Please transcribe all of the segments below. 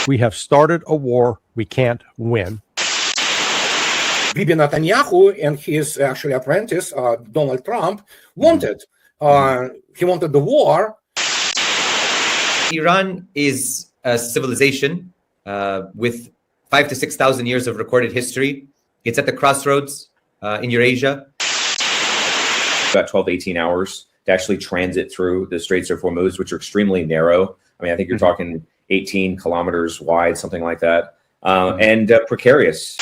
We have started a war we can't win. Bibi Netanyahu and his actually apprentice, Donald Trump, wanted. He wanted the war. Iran is a civilization with 5,000 to 6,000 years of recorded history. It's at the crossroads in Eurasia. About 12 to 18 hours to actually transit through the Straits of Hormuz, which are extremely narrow. I mean, I think you're talking 18 kilometers wide, something like that, and precarious.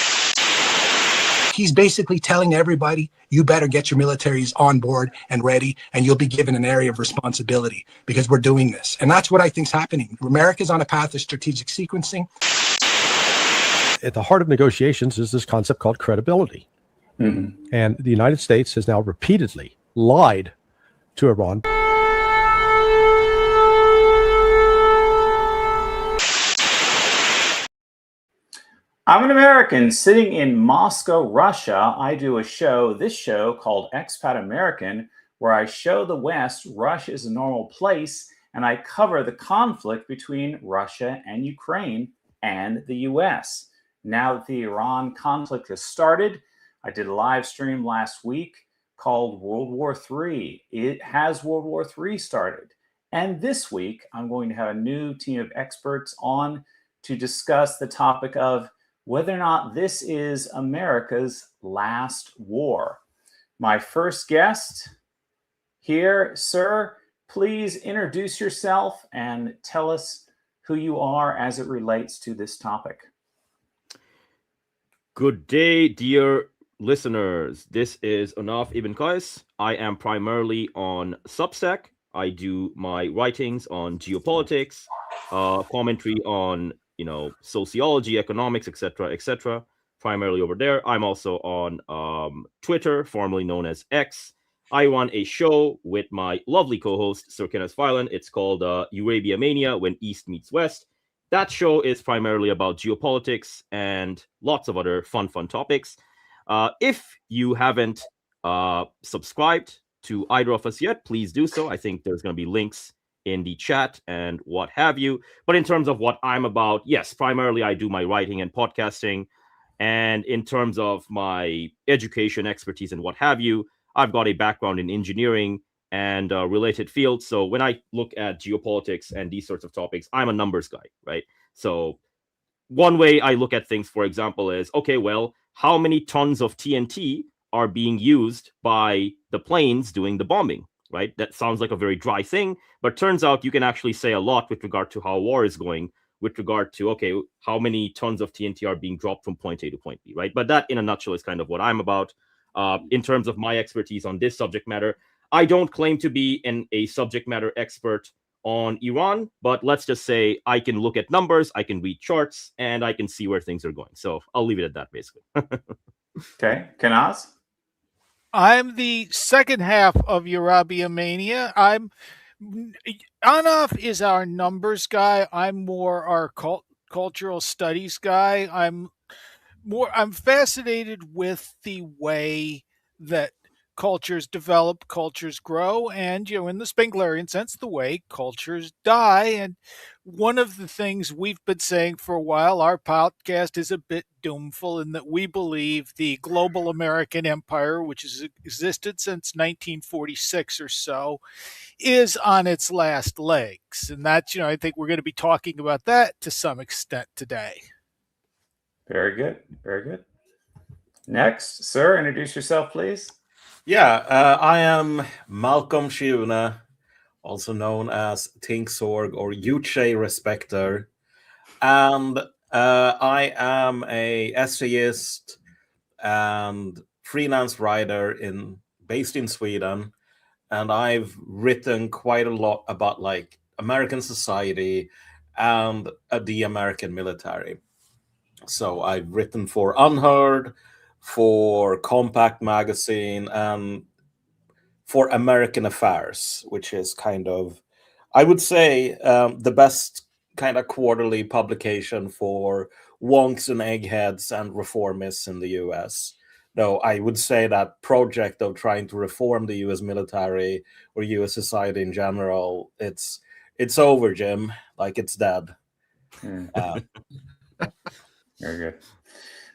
He's basically telling everybody, you better get your militaries on board and ready, and you'll be given an area of responsibility because we're doing this. And that's what I think is happening. America's on a path of strategic sequencing. At the heart of negotiations is this concept called credibility. And the United States has now repeatedly lied to Iran. I'm an American sitting in Moscow, Russia. I do this show called EXPAT American, where I show the West Russia is a normal place, and I cover the conflict between Russia and Ukraine and the US. Now that the Iran conflict has started, I did a live stream last week called World War III. Has World War III started? And this week, I'm going to have a new team of experts on to discuss the topic of whether or not this is America's last war. My first guest here, sir, please introduce yourself and tell us who you are as it relates to this topic. Good day, dear listeners. This is Anaf Ibn Qais. I am primarily on Substack. I do my writings on geopolitics, commentary on sociology, economics, etc., primarily over there. I'm also on Twitter, formerly known as X. I run a show with my lovely co-host, Sir Kenneth Filan. It's called Eurabia Mania, When East Meets West. That show is primarily about geopolitics and lots of other fun topics. If you haven't subscribed to either of us yet, please do so. I think there's going to be links in the chat and what have you. But in terms of what I'm about, yes, primarily I do my writing and podcasting. And in terms of my education, expertise, and what have you, I've got a background in engineering and related fields. So when I look at geopolitics and these sorts of topics, I'm a numbers guy, right? So one way I look at things, for example, is, okay, well, how many tons of TNT are being used by the planes doing the bombing? Right? That sounds like a very dry thing, but turns out you can actually say a lot with regard to how war is going, with regard to, okay, how many tons of TNT are being dropped from point A to point B, right? But that, in a nutshell, is kind of what I'm about. In terms of my expertise on this subject matter, I don't claim to be a subject matter expert on Iran, but let's just say I can look at numbers, I can read charts, and I can see where things are going. So I'll leave it at that, basically. Okay, Kanaz? I'm the second half of Eurabia Mania. Anaf is our numbers guy. I'm more our cultural studies guy. I'm fascinated with the way that cultures develop, cultures grow, and, in the Spenglerian sense, the way cultures die. And one of the things we've been saying for a while, our podcast is a bit doomful in that we believe the global American empire, which has existed since 1946 or so, is on its last legs. And that's, I think we're going to be talking about that to some extent today. Very good. Very good. Next, sir, introduce yourself, please. Yeah, I am Malcolm Shiuna, also known as Tink Sorg or Uche Respecter. And I am a essayist and freelance writer based in Sweden. And I've written quite a lot about American society and the American military. So I've written for Unheard, for Compact Magazine, and for American Affairs, which is kind of, I would say, the best kind of quarterly publication for wonks and eggheads and reformists in the US. Though I would say that project of trying to reform the US military or US society in general, it's over, Jim. It's dead. Very good.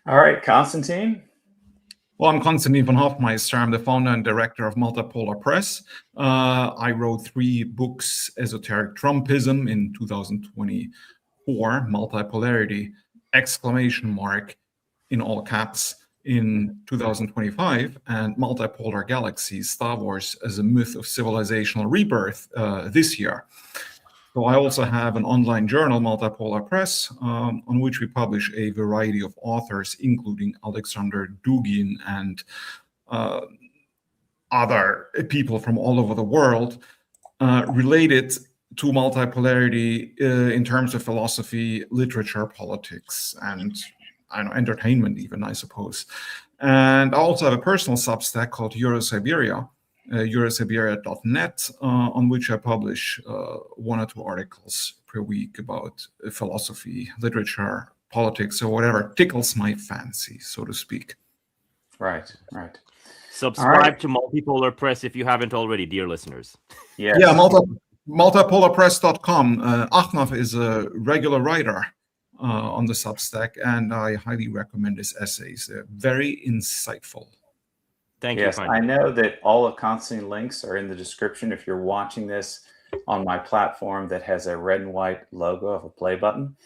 All right, Constantine. Well, I'm Constantine von Hofmeister. I'm the founder and director of Multipolar Press. I wrote 3 books, Esoteric Trumpism in 2024, Multipolarity, ! In all caps in 2025, and Multipolar Galaxies, Star Wars as a Myth of Civilizational Rebirth this year. So I also have an online journal, Multipolar Press, on which we publish a variety of authors, including Alexander Dugin and other people from all over the world, related to multipolarity in terms of philosophy, literature, politics, and I don't know, entertainment even, I suppose. And I also have a personal Substack called Eurosiberia, eurosiberia.net, on which I publish 1 or 2 articles per week about philosophy, literature, politics, or whatever tickles my fancy, so to speak. Right. Subscribe to Multipolar Press if you haven't already, dear listeners. Yes. Yeah, multipolarpress.com. Achnaf is a regular writer on the Substack, and I highly recommend his essays. They're very insightful. Thank you. Yes, you. I know that all of Constantine's links are in the description if you're watching this on my platform that has a red and white logo of a play button.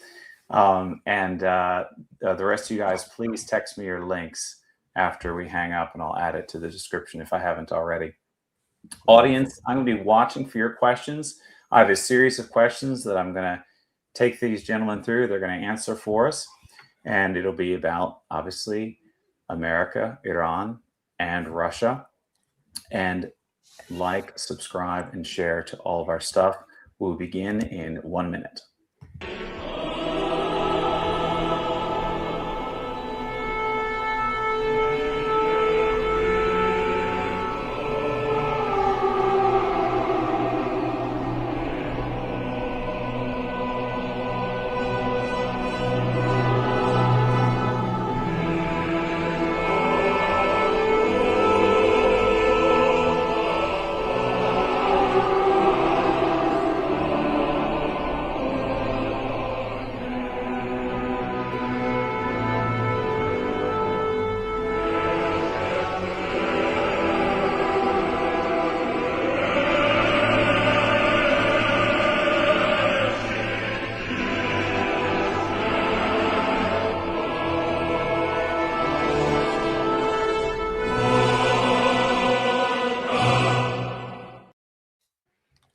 The rest of you guys, please text me your links after we hang up, and I'll add it to the description if I haven't already. Audience, I'm going to be watching for your questions. I have a series of questions that I'm going to take these gentlemen through. They're going to answer for us, and it'll be about, obviously, America, Iran, and Russia. And like, subscribe, and share to all of our stuff. We'll begin in 1 minute.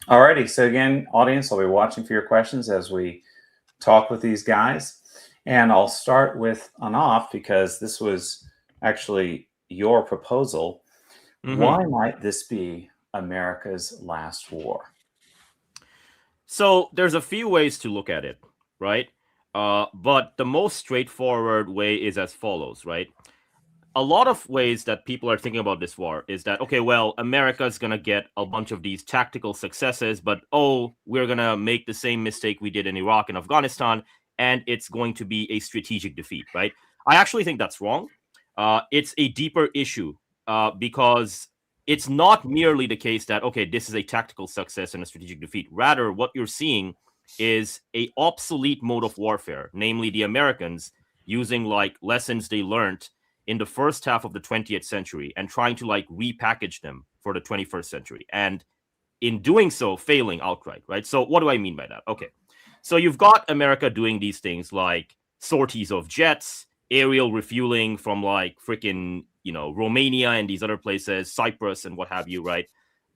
Alrighty, so again, audience, I'll be watching for your questions as we talk with these guys. And I'll start with Anaf, because this was actually your proposal. Mm-hmm. Why might this be America's last war? So there's a few ways to look at it, right? But the most straightforward way is as follows, right? A lot of ways that people are thinking about this war is that, okay, well, America's going to get a bunch of these tactical successes, but, we're going to make the same mistake we did in Iraq and Afghanistan, and it's going to be a strategic defeat, right? I actually think that's wrong. It's a deeper issue because it's not merely the case that, okay, this is a tactical success and a strategic defeat. Rather, what you're seeing is a obsolete mode of warfare, namely the Americans using like lessons they learned in the first half of the 20th century and trying to like repackage them for the 21st century. And in doing so, failing outright, right? So what do I mean by that? Okay. So you've got America doing these things like sorties of jets, aerial refueling from like freaking, Romania and these other places, Cyprus and what have you, right?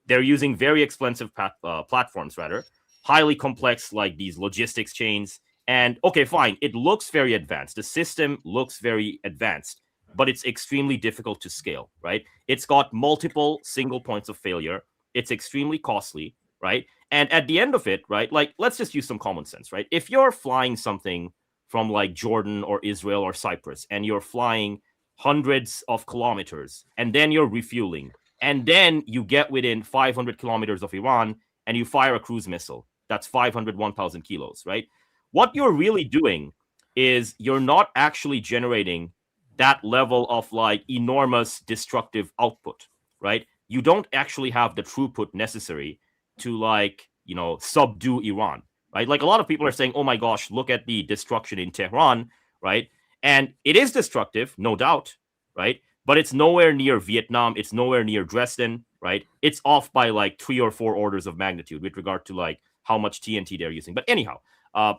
They're using very expensive platforms, rather, highly complex, like these logistics chains. And okay, fine. It looks very advanced. The system looks very advanced, but it's extremely difficult to scale, right? It's got multiple single points of failure. It's extremely costly, right? And at the end of it, right, like, let's just use some common sense, right? If you're flying something from like Jordan or Israel or Cyprus, and you're flying hundreds of kilometers, and then you're refueling, and then you get within 500 kilometers of Iran, and you fire a cruise missile, that's 1,000 kilos, right? What you're really doing is you're not actually generating that level of like enormous destructive output, right? You don't actually have the throughput necessary to like, subdue Iran, right? Like a lot of people are saying, oh my gosh, look at the destruction in Tehran, right? And it is destructive, no doubt, right? But it's nowhere near Vietnam. It's nowhere near Dresden, right? It's off by like 3 or 4 orders of magnitude with regard to like how much TNT they're using. But anyhow,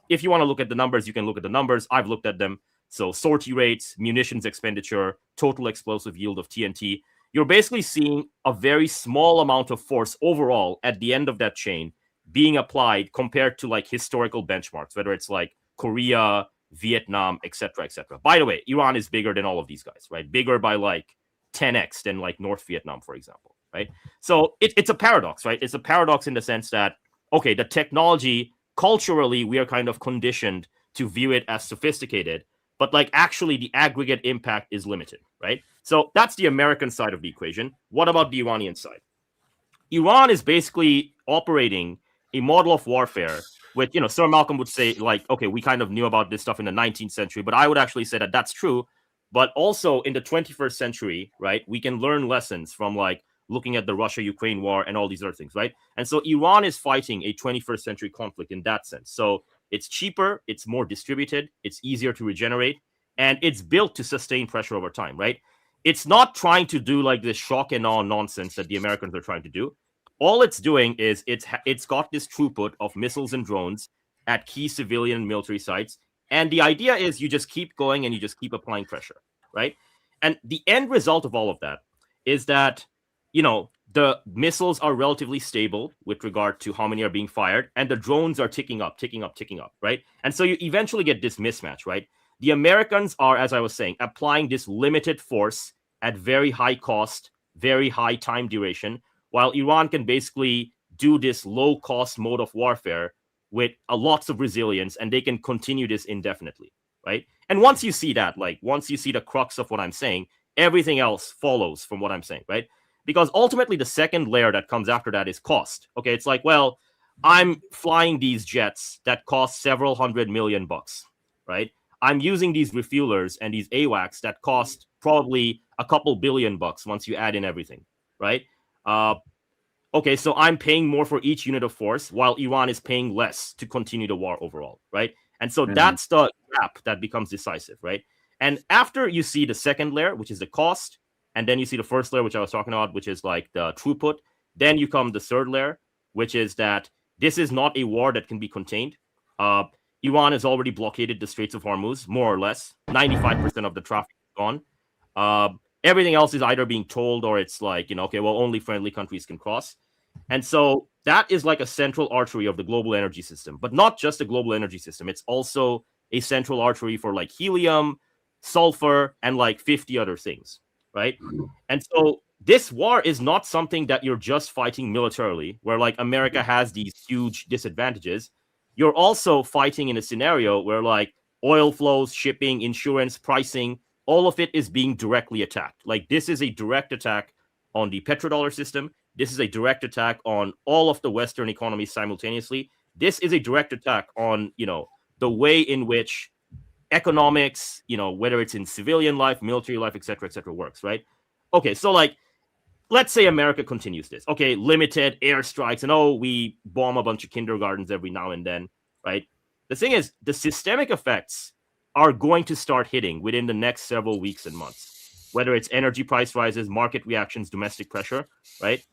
if you want to look at the numbers, you can look at the numbers. I've looked at them. So sortie rates, munitions expenditure, total explosive yield of TNT. You're basically seeing a very small amount of force overall at the end of that chain being applied compared to like historical benchmarks, whether it's like Korea, Vietnam, etc., etc. By the way, Iran is bigger than all of these guys, right? Bigger by like 10x than like North Vietnam, for example, right? So it's a paradox, right? It's a paradox in the sense that, okay, the technology, culturally, we are kind of conditioned to view it as sophisticated, but like actually the aggregate impact is limited, right? So that's the American side of the equation. What about the Iranian side? Iran is basically operating a model of warfare with, you know, Sir Malcolm would say like, okay, we kind of knew about this stuff in the 19th century, but I would actually say that that's true. But also in the 21st century, right, we can learn lessons from like looking at the Russia-Ukraine war and all these other things, right? And so Iran is fighting a 21st century conflict in that sense. So it's cheaper, it's more distributed, it's easier to regenerate, and it's built to sustain pressure over time, right? It's not trying to do like this shock and awe nonsense that the Americans are trying to do. All it's doing is it's got this throughput of missiles and drones at key civilian and military sites. And the idea is you just keep going and you just keep applying pressure, right? And the end result of all of that is that, you know, the missiles are relatively stable with regard to how many are being fired, and the drones are ticking up, right? And so you eventually get this mismatch, right? The Americans are, as I was saying, applying this limited force at very high cost, very high time duration, while Iran can basically do this low-cost mode of warfare with lots of resilience, and they can continue this indefinitely, right? And once you see that, like once you see the crux of what I'm saying, everything else follows from what I'm saying, right? Because ultimately the second layer that comes after that is cost. Okay, it's like, well, I'm flying these jets that cost several $100 million, right? I'm using these refuelers and these AWACS that cost probably a couple $1 billion once you add in everything, right? Okay, so I'm paying more for each unit of force while Iran is paying less to continue the war overall, right? And so that's the gap that becomes decisive, right? And after you see the second layer, which is the cost, and then you see the first layer, which I was talking about, which is like the throughput, then you come the third layer, which is that this is not a war that can be contained. Iran has already blockaded the Straits of Hormuz, more or less. 95% of the traffic is gone. Everything else is either being told or it's like, you know, okay, well, only friendly countries can cross. And so that is like a central artery of the global energy system, but not just the global energy system. It's also a central artery for like helium, sulfur, and like 50 other things, right? And so this war is not something that you're just fighting militarily, where like America has these huge disadvantages. You're also fighting in a scenario where like oil flows, shipping, insurance, pricing, all of it is being directly attacked. Like this is a direct attack on the petrodollar system. This is a direct attack on all of the Western economies simultaneously. This is a direct attack on, you know, the way in which economics, you know, whether it's in civilian life, military life, et cetera, works, right? Okay, so like, let's say America continues this. Okay, limited airstrikes, and oh, we bomb a bunch of kindergartens every now and then, right? The thing is, the systemic effects are going to start hitting within the next several weeks and months, whether it's energy price rises, market reactions, domestic pressure, right?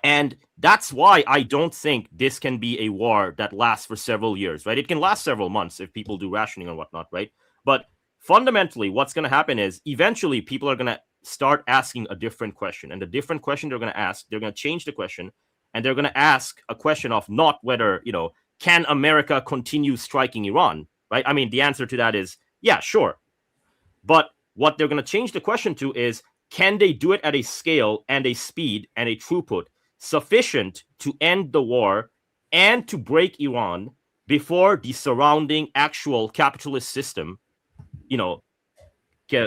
And that's why I don't think this can be a war that lasts for several years, right? It can last several months if people do rationing or whatnot, right? But fundamentally, what's going to happen is eventually people are going to start asking a different question. And the different question they're going to ask, they're going to change the question, and they're going to ask a question of not whether, you know, can America continue striking Iran, right? I mean, the answer to that is, yeah, sure. But what they're going to change the question to is, can they do it at a scale and a speed and a throughput sufficient to end the war and to break Iran before the surrounding actual capitalist system, you know,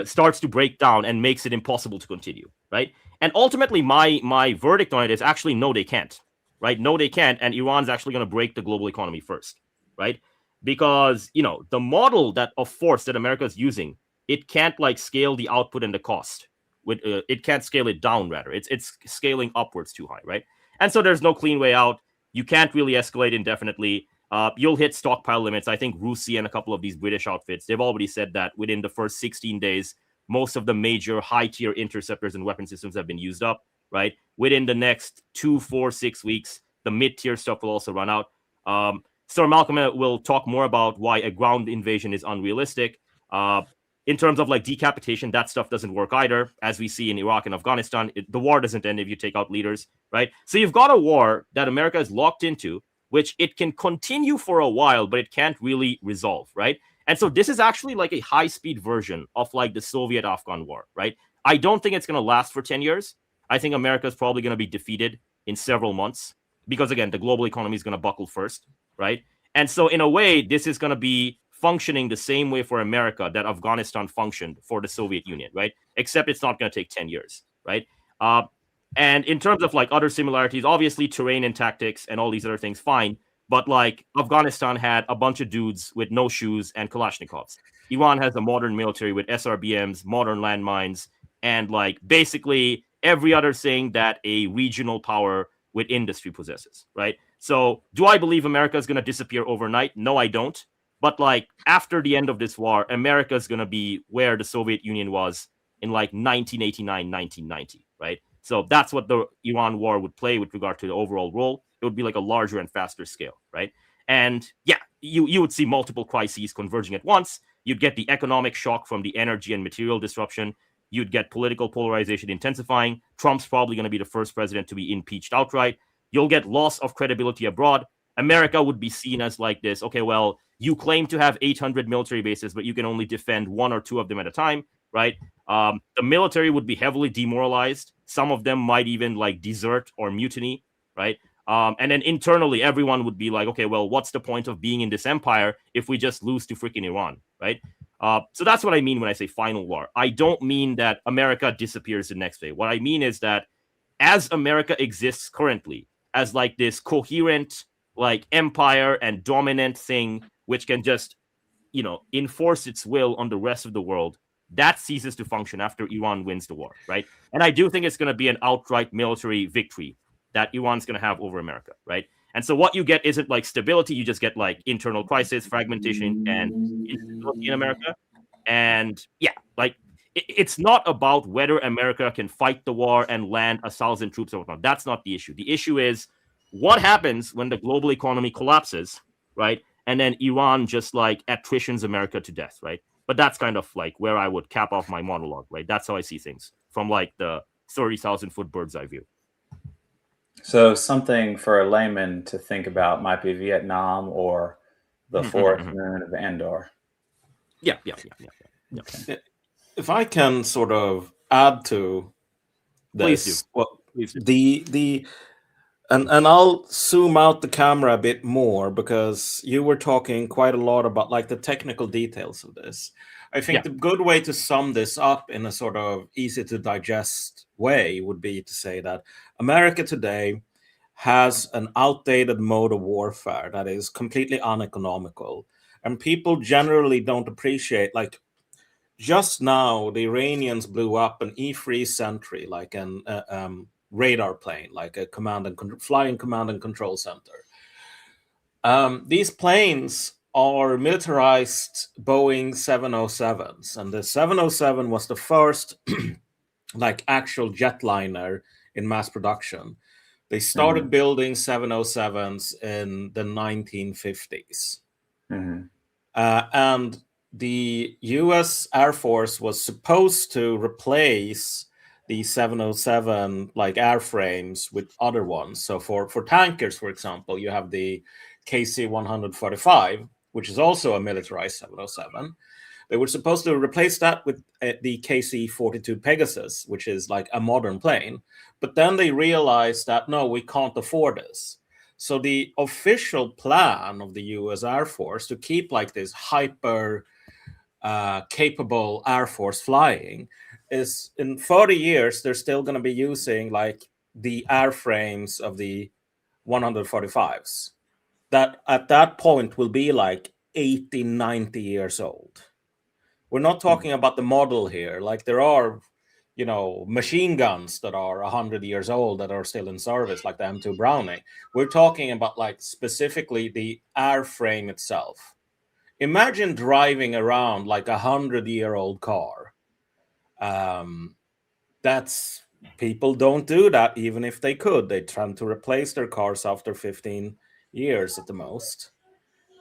starts to break down and makes it impossible to continue, right? And ultimately, my verdict on it is actually no, they can't, right? No, they can't, and Iran's actually going to break the global economy first, right? Because, you know, the model that of force that America is using, it can't like scale the output and the cost. It can't scale it down, rather. It's scaling upwards too high, right? And so there's no clean way out. You can't really escalate indefinitely. you'll hit stockpile limits. I think Rusi and a couple of these British outfits, they've already said that within the first 16 days, most of the major high-tier interceptors and weapon systems have been used up, right? Within the next 2, 4, 6 weeks, the mid-tier stuff will also run out. Sir Malcolm will talk more about why a ground invasion is unrealistic. In terms of like decapitation, that stuff doesn't work either. As we see in Iraq and Afghanistan, the war doesn't end if you take out leaders, right? So you've got a war that America is locked into, which it can continue for a while, but it can't really resolve, right? And so this is actually like a high-speed version of like the Soviet-Afghan war, right? I don't think it's going to last for 10 years. I think America is probably going to be defeated in several months because, again, the global economy is going to buckle first, right? And so in a way, this is going to be functioning the same way for America that Afghanistan functioned for the Soviet Union, right? Except it's not going to take 10 years, right? And in terms of like other similarities, obviously terrain and tactics and all these other things, fine. But like Afghanistan had a bunch of dudes with no shoes and Kalashnikovs. Iran has a modern military with SRBMs, modern landmines, and like basically every other thing that a regional power with industry possesses, right? So do I believe America is going to disappear overnight? No, I don't. But like after the end of this war, America is going to be where the Soviet Union was in like 1989, 1990, right? So that's what the Iran war would play with regard to the overall role. It would be like a larger and faster scale, right? And yeah, you would see multiple crises converging at once. You'd get the economic shock from the energy and material disruption. You'd get political polarization intensifying. Trump's probably going to be the first president to be impeached outright. You'll get loss of credibility abroad. America would be seen as like this, okay, well, you claim to have 800 military bases, but you can only defend 1 or 2 of them at a time, right? The military would be heavily demoralized. Some of them might even like desert or mutiny, right? And then internally, everyone would be like, okay, well, what's the point of being in this empire if we just lose to freaking Iran, right? So that's what I mean when I say final war. I don't mean that America disappears the next day. What I mean is that as America exists currently, as like this coherent like empire and dominant thing, which can just, enforce its will on the rest of the world, that ceases to function after Iran wins the war, right? And I do think it's going to be an outright military victory that Iran's going to have over America, right? And so what you get isn't like stability, you just get like internal crisis, fragmentation, and instability in America. And yeah, like it's not about whether America can fight the war and land 1,000 troops or whatnot. That's not the issue. The issue is what happens when the global economy collapses, right? And then Iran just like attritions America to death, right? But that's kind of like where I would cap off my monologue, right? That's how I see things from like the 30,000-foot bird's eye view. So something for a layman to think about might be Vietnam or the fourth moon of Endor. Yeah. Okay. If I can sort of add to this, Please do. And I'll zoom out the camera a bit more because you were talking quite a lot about like the technical details of this. I think the good way to sum this up in a sort of easy to digest way would be to say that America today has an outdated mode of warfare that is completely uneconomical. And people generally don't appreciate, like just now, the Iranians blew up an E-3 Sentry, like an radar plane, like a flying command and control center. These planes are militarized Boeing 707s, and the 707 was the first like actual jetliner in mass production. They started building 707s in the 1950s. And the US Air Force was supposed to replace the 707 like airframes with other ones. So for tankers, for example, you have the KC-145, which is also a militarized 707. They were supposed to replace that with the KC-42 Pegasus, which is like a modern plane. But then they realized that, no, we can't afford this. So the official plan of the US Air Force to keep like this hyper capable Air Force flying is in 30 years, they're still going to be using like the airframes of the 145s. That at that point will be like 80, 90 years old. We're not talking about the model here. Like there are machine guns that are 100 years old that are still in service, like the M2 Browning. We're talking about like specifically the airframe itself. Imagine driving around like 100-year-old car. People don't do that, even if they could. They tend to replace their cars after 15 years at the most,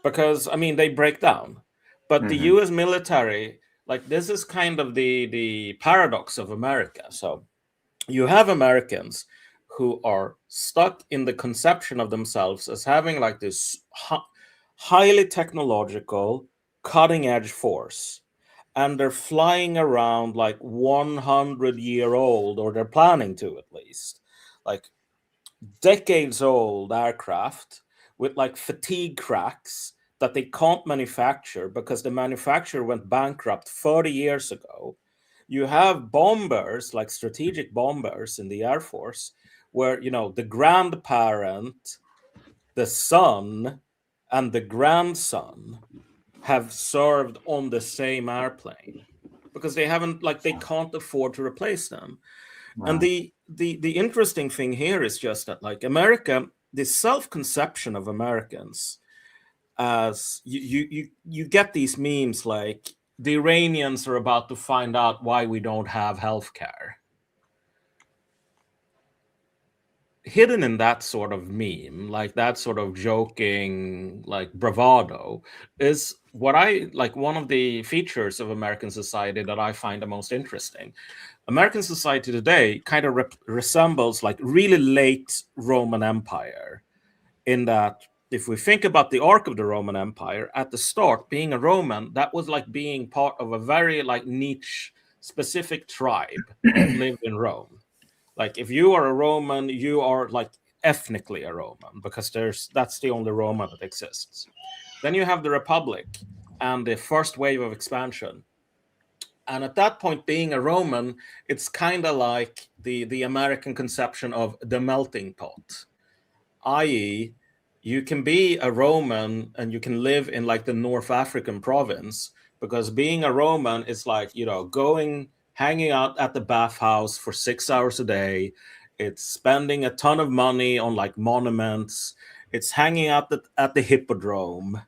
because they break down. But the U.S. military, like, this is kind of the paradox of America. So you have Americans who are stuck in the conception of themselves as having like this highly technological, cutting edge force. And they're flying around like 100-year-old, or they're planning to at least, like decades old aircraft with like fatigue cracks that they can't manufacture because the manufacturer went bankrupt 30 years ago. You have bombers, like strategic bombers in the Air Force, where, the grandparent, the son, and the grandson have served on the same airplane because they can't afford to replace them. Wow. And the interesting thing here is just that, like, America, the self-conception of Americans, as you get these memes like the Iranians are about to find out why we don't have healthcare. Hidden in that sort of meme, like that sort of joking, like bravado, is what I like. One of the features of American society that I find the most interesting. American society today kind of resembles like really late Roman Empire, in that if we think about the arc of the Roman Empire, at the start, being a Roman, that was like being part of a very like niche, specific tribe that lived in Rome. Like, if you are a Roman, you are like ethnically a Roman, because that's the only Roman that exists. Then you have the Republic and the first wave of expansion. And at that point, being a Roman, it's kind of like the American conception of the melting pot, i.e., you can be a Roman and you can live in like the North African province, because being a Roman is like, hanging out at the bathhouse for 6 hours a day. It's spending a ton of money on like monuments. It's hanging out at the hippodrome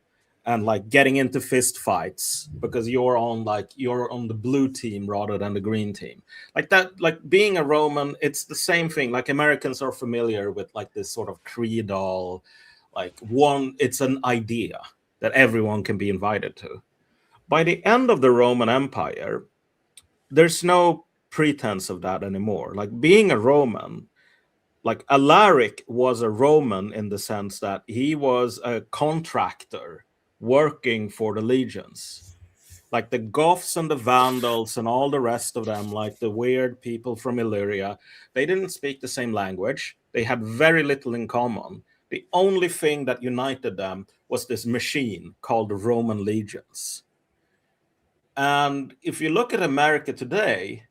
and like getting into fist fights because you're on the blue team rather than the green team. Like that, like being a Roman, it's the same thing. Like, Americans are familiar with like this sort of creedal, like it's an idea that everyone can be invited to. By the end of the Roman Empire, there's no pretense of that anymore. Like, being a Roman, like Alaric was a Roman in the sense that he was a contractor working for the legions. Like the Goths and the Vandals and all the rest of them, like the weird people from Illyria, they didn't speak the same language. They had very little in common. The only thing that united them was this machine called the Roman legions. And if you look at America today,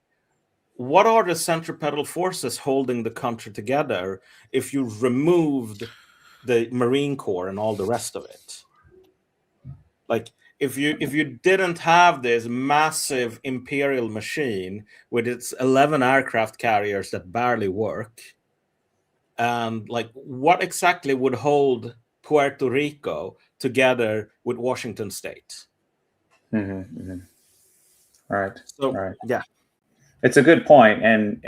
what are the centripetal forces holding the country together if you removed the Marine Corps and all the rest of it? Like, if you didn't have this massive imperial machine with its 11 aircraft carriers that barely work, and like, what exactly would hold Puerto Rico together with Washington State? Right. So, right. Yeah. It's a good point. And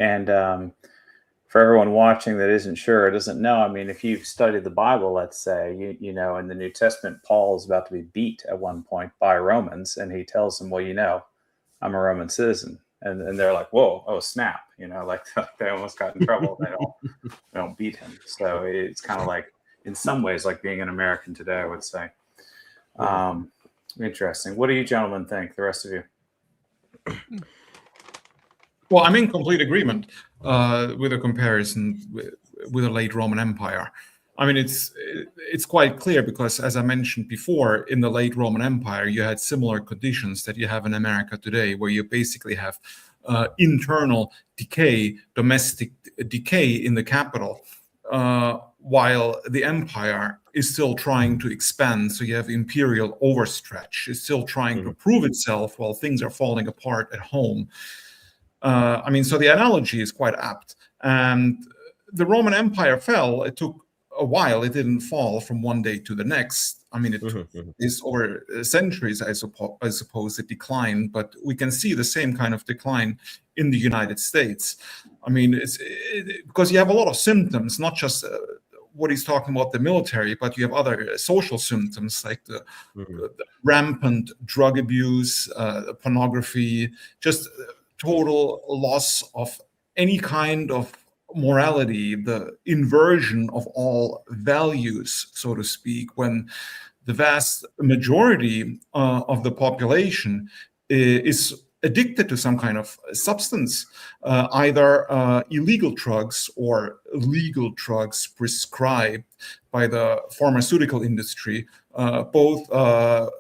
for everyone watching that isn't sure, doesn't know, I mean, if you've studied the Bible, let's say, you know, in the New Testament, Paul is about to be beat at one point by Romans, and he tells them, well, I'm a Roman citizen. And they're like, whoa, oh, snap. Like they almost got in trouble. They don't beat him. So it's kind of like, in some ways, like being an American today, I would say. Interesting. What do you gentlemen think, the rest of you? Well, I'm in complete agreement with a comparison with the late Roman Empire. I mean, it's quite clear because, as I mentioned before, in the late Roman Empire, you had similar conditions that you have in America today, where you basically have internal decay, domestic decay in the capital, while the empire is still trying to expand. So you have imperial overstretch. It's still trying to prove itself while things are falling apart at home. I mean, so the analogy is quite apt. And the Roman Empire fell. It took a while. It didn't fall from one day to the next. I mean, it took this over centuries, I suppose it declined, but we can see the same kind of decline in the United States. I mean, because you have a lot of symptoms, not just what he's talking about, the military, but you have other social symptoms like the rampant drug abuse, pornography, just total loss of any kind of morality, the inversion of all values, so to speak, when the vast majority of the population is addicted to some kind of substance, either illegal drugs or legal drugs prescribed by the pharmaceutical industry. Both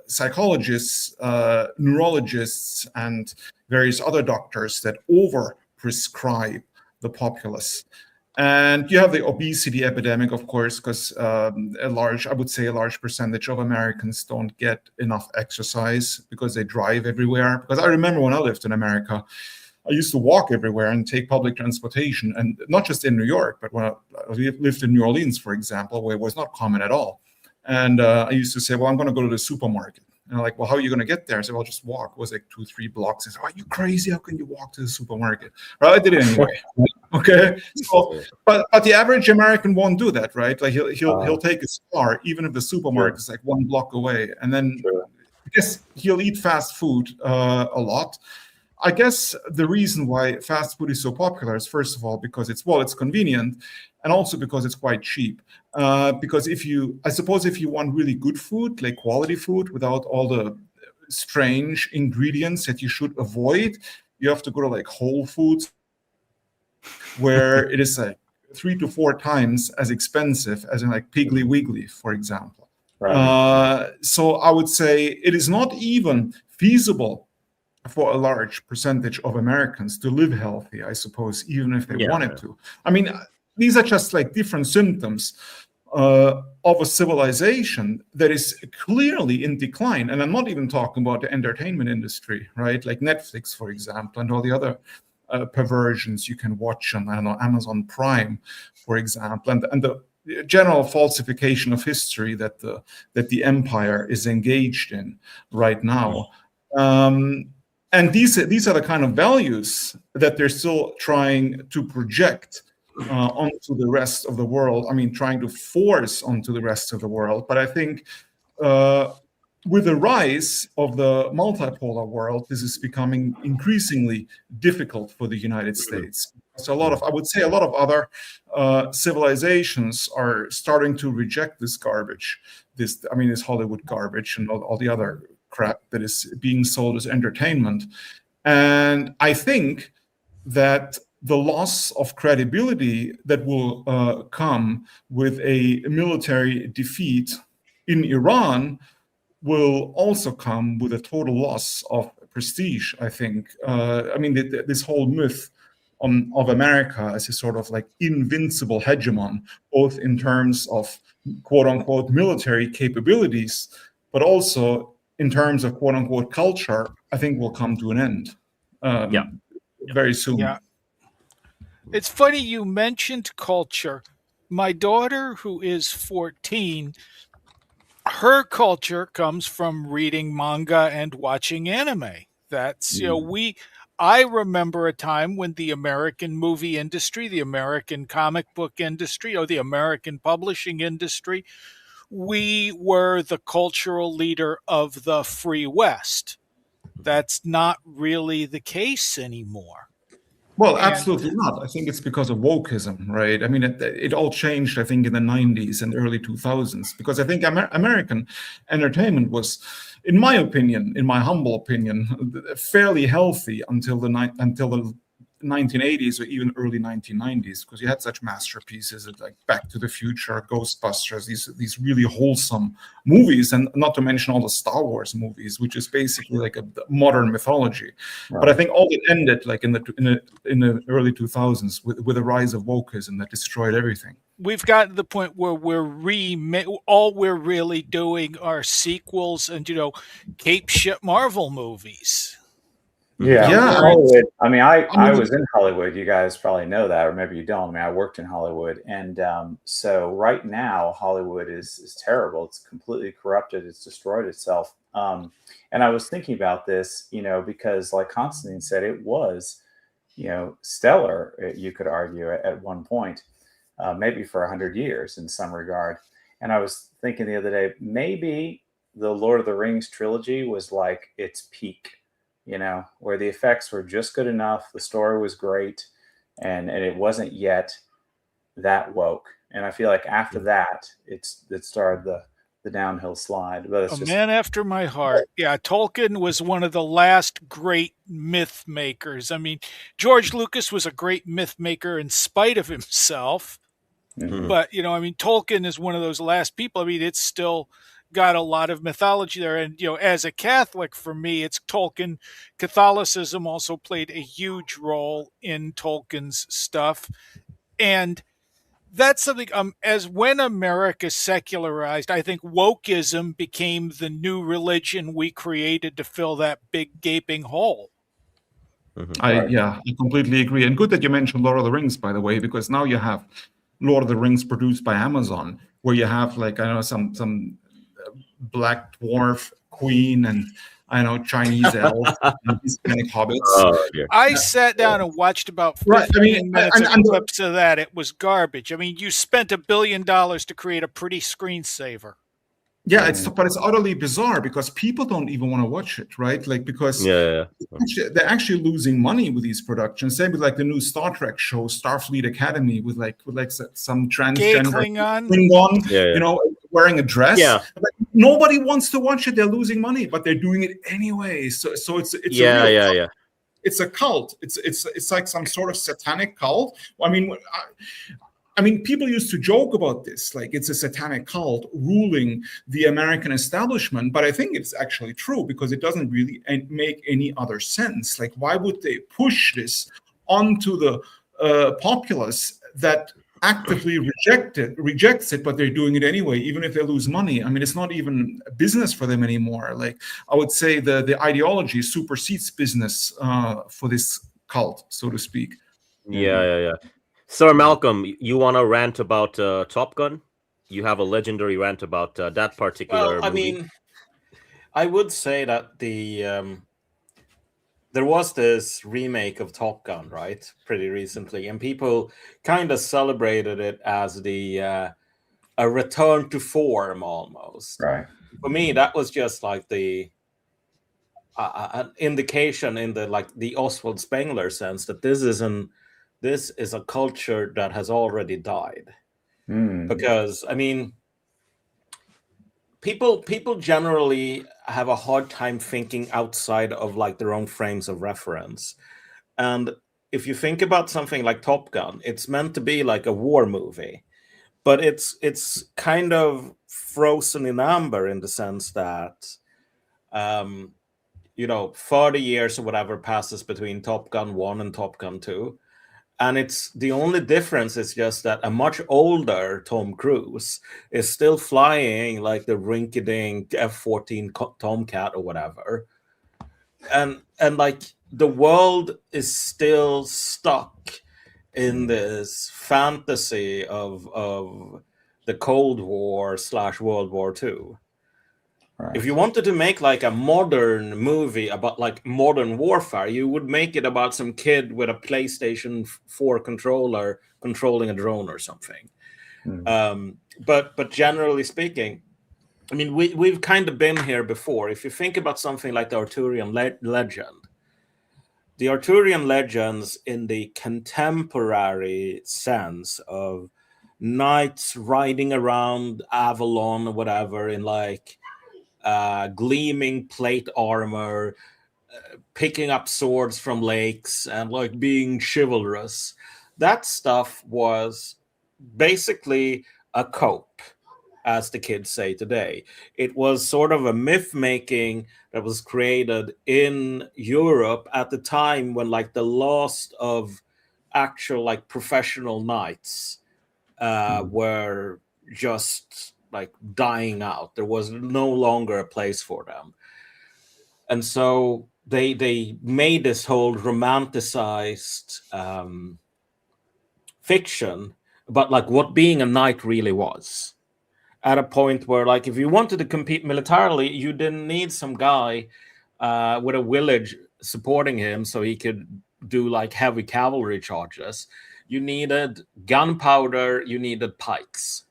psychologists, neurologists, and various other doctors that over-prescribe the populace. And you have the obesity epidemic, of course, because I would say a large percentage of Americans don't get enough exercise because they drive everywhere. Because I remember when I lived in America, I used to walk everywhere and take public transportation, and not just in New York, but when I lived in New Orleans, for example, where it was not common at all. And I used to say, well, I'm going to go to the supermarket. And I'm like, well, how are you going to get there? I said, well, I'll just walk. It was like 2-3 blocks. I said, are you crazy? How can you walk to the supermarket? Well, I did it anyway. Okay. So, but the average American won't do that, right? Like he'll take his car, even if the supermarket is like 1 block away. And then I guess he'll eat fast food a lot. I guess the reason why fast food is so popular is, first of all, because it's convenient, and also because it's quite cheap. Because if you want really good food, like quality food, without all the strange ingredients that you should avoid, you have to go to like Whole Foods, where it is like 3 to 4 times as expensive as in like Piggly Wiggly, for example. Right. So I would say it is not even feasible for a large percentage of Americans to live healthy, I suppose, even if they wanted to. I mean, these are just like different symptoms of a civilization that is clearly in decline. And I'm not even talking about the entertainment industry, right? Like Netflix, for example, and all the other perversions you can watch on, I don't know, Amazon Prime, for example, and the general falsification of history that the empire is engaged in right now. And these are the kind of values that they're still trying to project onto the rest of the world. I mean, trying to force onto the rest of the world. But I think with the rise of the multipolar world, this is becoming increasingly difficult for the United States. So I would say a lot of other civilizations are starting to reject this garbage, this Hollywood garbage and all the other crap that is being sold as entertainment. And I think that the loss of credibility that will come with a military defeat in Iran will also come with a total loss of prestige, I think. This whole myth of America as a sort of like invincible hegemon, both in terms of quote unquote military capabilities, but also in terms of quote unquote culture, I think will come to an end very soon. Yeah. It's funny you mentioned culture. My daughter, who is 14, her culture comes from reading manga and watching anime. That's, I remember a time when the American movie industry, the American comic book industry, or the American publishing industry, we were the cultural leader of the free West. That's not really the case anymore. Well, absolutely not. I think it's because of wokeism, right? I mean, it all changed, I think, in the 90s and early 2000s, because I think American entertainment was, in my opinion, in my humble opinion, fairly healthy until the 1980s or even early 1990s, because you had such masterpieces like Back to the Future, Ghostbusters, these really wholesome movies, and not to mention all the Star Wars movies, which is basically like a modern mythology. Right. But I think all it ended like in the early 2000s with the rise of wokeism that destroyed everything. We've gotten to the point where all we're really doing are sequels and Cape shit Marvel movies. Yeah, Yeah. Hollywood. I mean, I mean- was in Hollywood. You guys probably know that, or maybe you don't. I mean, I worked in Hollywood, and so right now Hollywood is terrible. It's completely corrupted. It's destroyed itself. And I was thinking about this, because like Constantine said, it was, stellar. You could argue at one point, maybe for 100 years in some regard. And I was thinking the other day, maybe the Lord of the Rings trilogy was like its peak. Where the effects were just good enough, the story was great, and it wasn't yet that woke. And I feel like after that, it started the downhill slide. But it's A just man after my heart. Yeah, Tolkien was one of the last great myth makers. I mean, George Lucas was a great myth maker in spite of himself. But, Tolkien is one of those last people. I mean, it's still got a lot of mythology there. And, as a Catholic, for me, it's Tolkien. Catholicism also played a huge role in Tolkien's stuff. And that's something, as when America secularized, I think wokeism became the new religion we created to fill that big gaping hole. I completely agree. And good that you mentioned Lord of the Rings, by the way, because now you have Lord of the Rings produced by Amazon, where you have some black dwarf queen and Chinese elves and Hispanic hobbits. I sat down and watched about 15 minutes of clips of that. It was garbage. I mean, you spent $1 billion to create a pretty screensaver. Yeah, but it's utterly bizarre because people don't even want to watch it, right? Like because they're actually losing money with these productions. Same with like the new Star Trek show, Starfleet Academy, with some transgender Klingon, wearing a dress. Yeah. Like, nobody wants to watch it. They're losing money, but they're doing it anyway. So it's It's a cult. It's like some sort of satanic cult. I mean, people used to joke about this, like it's a satanic cult ruling the American establishment, but I think it's actually true because it doesn't really make any other sense. Like, why would they push this onto the populace that actively rejects it, but they're doing it anyway, even if they lose money? I mean, it's not even a business for them anymore. Like, I would say the ideology supersedes business for this cult, so to speak. Yeah. Sir Malcolm, you want to rant about Top Gun? You have a legendary rant about that particular movie. I mean, I would say that there was this remake of Top Gun, right, pretty recently, and people kind of celebrated it as a return to form almost. Right. For me, that was just like the an indication in the Oswald Spengler sense that this is a culture that has already died. Because I mean, people generally have a hard time thinking outside of like their own frames of reference. And if you think about something like Top Gun, it's meant to be like a war movie, but it's kind of frozen in amber in the sense that 30 years or whatever passes between Top Gun 1 and Top Gun 2. And it's the only difference is just that a much older Tom Cruise is still flying like the rinky-dink F-14 Tomcat or whatever. And like the world is still stuck in this fantasy of the Cold War / World War II. Right. If you wanted to make like a modern movie about like modern warfare, you would make it about some kid with a PlayStation 4 controller controlling a drone or something. But generally speaking, I mean, we've kind of been here before. If you think about something like the Arthurian legend, the Arthurian legends in the contemporary sense of knights riding around Avalon or whatever in like gleaming plate armor, picking up swords from lakes and like being chivalrous. That stuff was basically a cope, as the kids say today. It was sort of a myth making that was created in Europe at the time when like the last of actual like professional knights were just like dying out. There was no longer a place for them. And so they made this whole romanticized fiction about like what being a knight really was, at a point where, like, if you wanted to compete militarily, you didn't need some guy with a village supporting him so he could do like heavy cavalry charges. You needed gunpowder, you needed pikes.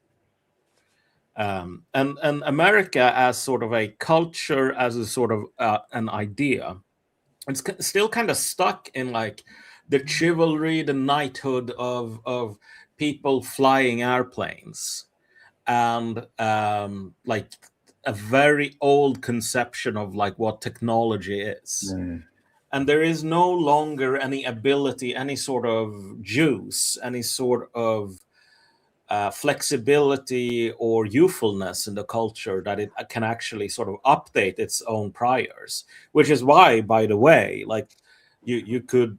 And America as sort of a culture, as a sort of an idea, it's still kind of stuck in like the chivalry, the knighthood of people flying airplanes, and like a very old conception of like what technology is. And there is no longer any ability, any sort of juice, any sort of flexibility or youthfulness in the culture that it can actually sort of update its own priors. Which is why, by the way, like you could,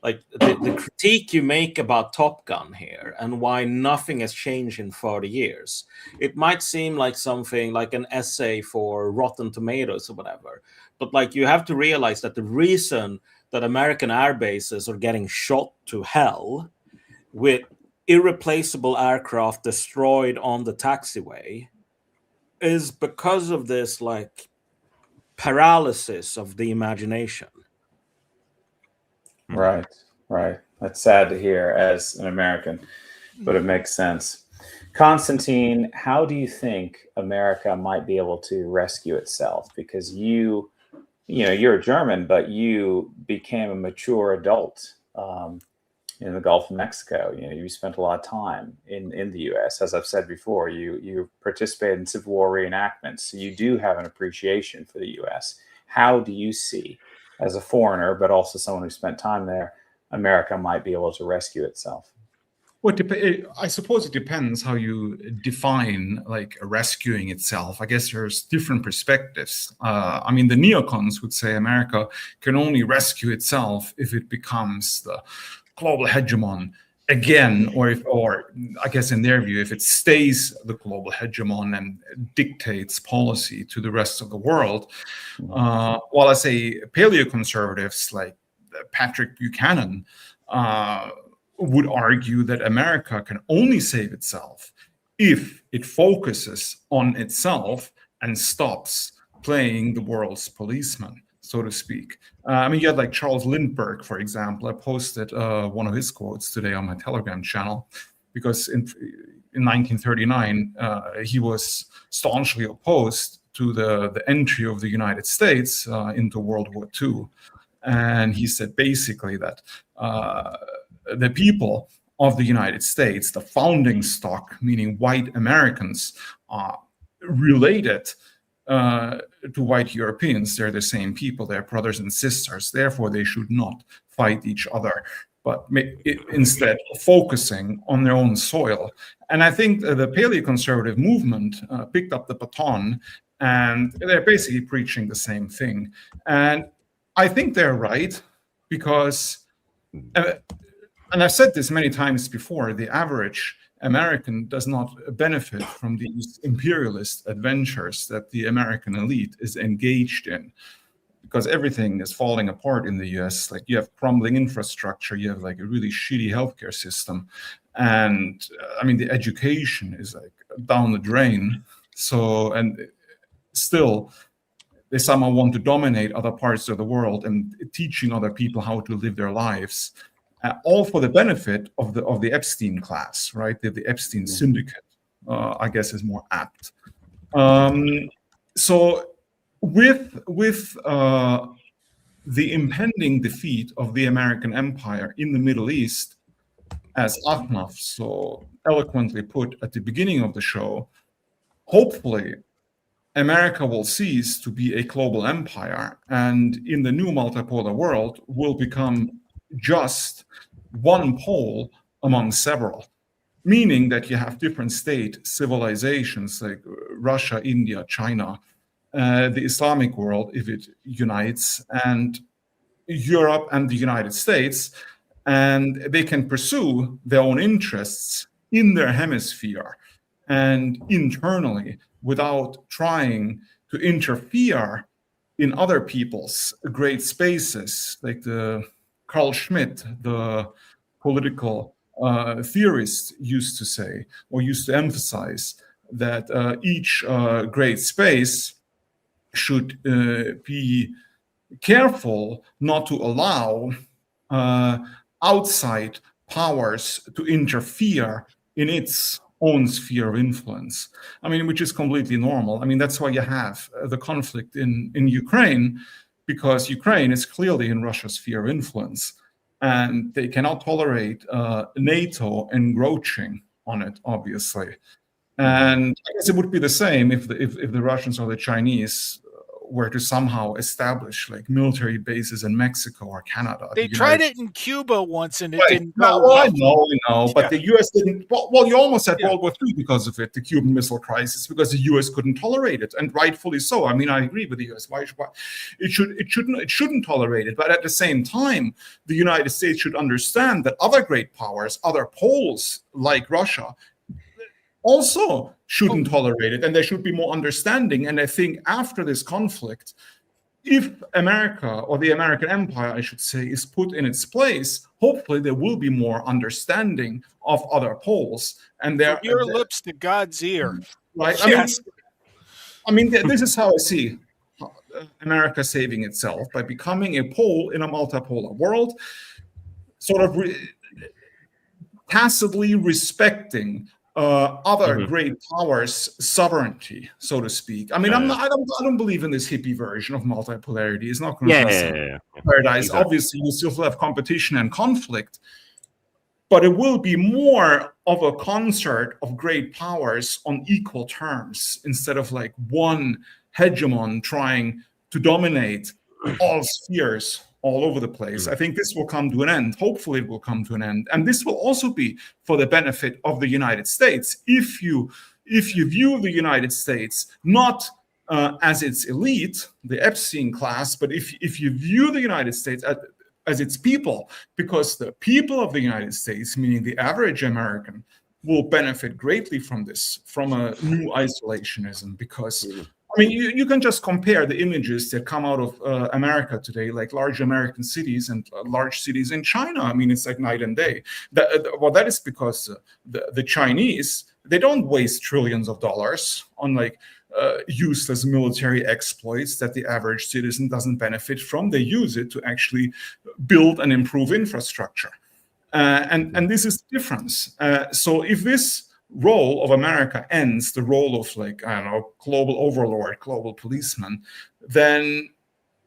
like the critique you make about Top Gun here and why nothing has changed in 30 years, it might seem like something like an essay for Rotten Tomatoes or whatever, but like you have to realize that the reason that American air bases are getting shot to hell with irreplaceable aircraft destroyed on the taxiway is because of this like paralysis of the imagination. Right. That's sad to hear as an American, but it makes sense. Constantine, how do you think America might be able to rescue itself? Because you're a German, but you became a mature adult in the Gulf of Mexico. You spent a lot of time in the U.S. As I've said before, you participated in Civil War reenactments, so you do have an appreciation for the U.S. How do you see, as a foreigner, but also someone who spent time there, America might be able to rescue itself? Well, I suppose it depends how you define like rescuing itself. I guess there's different perspectives. I mean, the neocons would say America can only rescue itself if it becomes the global hegemon again, or I guess in their view, if it stays the global hegemon and dictates policy to the rest of the world. While I say paleoconservatives like Patrick Buchanan would argue that America can only save itself if it focuses on itself and stops playing the world's policeman, so to speak. I mean, you had like Charles Lindbergh, for example. I posted one of his quotes today on my Telegram channel, because in 1939, he was staunchly opposed to the entry of the United States into World War II. And he said basically that the people of the United States, the founding stock, meaning white Americans, are related to white Europeans. They're the same people, they're brothers and sisters. Therefore, they should not fight each other, but instead focusing on their own soil. And I think the paleoconservative movement picked up the baton, and they're basically preaching the same thing. And I think they're right, because, and I've said this many times before, the average American does not benefit from these imperialist adventures that the American elite is engaged in, because everything is falling apart in the US. Like, you have crumbling infrastructure, you have like a really shitty healthcare system, and I mean, the education is like down the drain. So, and still, they somehow want to dominate other parts of the world and teaching other people how to live their lives, all for the benefit of the Epstein class, right? The Epstein syndicate, I guess, is more apt. So with the impending defeat of the American empire in the Middle East, as Ahnaf so eloquently put at the beginning of the show, hopefully America will cease to be a global empire, and in the new multipolar world will become just one pole among several, meaning that you have different state civilizations like Russia, India, China, the Islamic world, if it unites, and Europe and the United States, and they can pursue their own interests in their hemisphere and internally without trying to interfere in other people's great spaces, like the Carl Schmitt, the political theorist, used to say, or used to emphasize, that each great space should be careful not to allow outside powers to interfere in its own sphere of influence. I mean, which is completely normal. I mean, that's why you have the conflict in Ukraine, because Ukraine is clearly in Russia's sphere of influence, and they cannot tolerate NATO encroaching on it, obviously. And I guess it would be the same if the Russians or the Chinese were to somehow establish like military bases in Mexico or Canada. They tried it in Cuba once, and it Right. didn't No, go well, well. I know, but the U.S. didn't. Well, you almost had World War III because of it, the Cuban Missile Crisis, because the U.S. couldn't tolerate it, and rightfully so. I mean, I agree with the U.S. Why it shouldn't tolerate it, but at the same time, the United States should understand that other great powers, other poles like Russia, also shouldn't tolerate it, and there should be more understanding. And I think after this conflict, if America, or the American empire, I should say, is put in its place, hopefully there will be more understanding of other poles. And there, From your lips to God's ear. right? Yes. I mean, this is how I see America saving itself, by becoming a pole in a multipolar world, sort of tacitly respecting other great powers' sovereignty, so to speak. I mean, I don't believe in this hippie version of multipolarity. It's not going to be paradise. Exactly. Obviously, you still have competition and conflict, but it will be more of a concert of great powers on equal terms, instead of like one hegemon trying to dominate all spheres all over the place. I think this will come to an end. Hopefully it will come to an end. And this will also be for the benefit of the United States. If you view the United States not as its elite, the Epstein class, but if you view the United States as its people, because the people of the United States, meaning the average American, will benefit greatly from this, from a new isolationism, because I mean, you can just compare the images that come out of America today, like large American cities and large cities in China. I mean, it's like night and day. That is because the Chinese, they don't waste trillions of dollars on like useless military exploits that the average citizen doesn't benefit from. They use it to actually build and improve infrastructure. And this is the difference. So if this role of America ends, the role of like, I don't know, global overlord, global policeman, then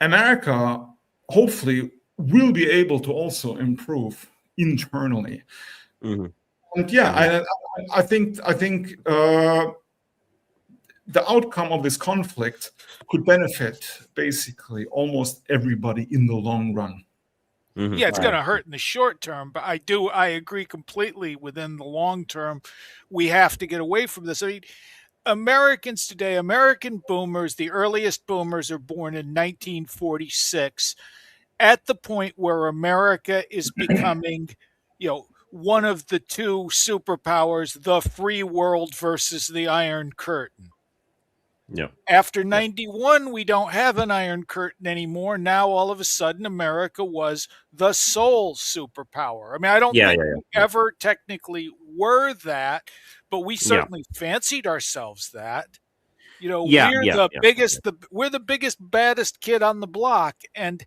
America hopefully will be able to also improve internally. And I think the outcome of this conflict could benefit basically almost everybody in the long run. Yeah, it's going to hurt in the short term, but I agree completely. Within the long term, we have to get away from this. I mean, Americans today, American boomers, the earliest boomers are born in 1946, at the point where America is becoming, one of the two superpowers, the free world versus the Iron Curtain. Yeah. After 91, we don't have an Iron Curtain anymore. Now, all of a sudden, America was the sole superpower. I mean, I don't think we ever technically were that, but we certainly fancied ourselves that. We're the biggest, baddest kid on the block. And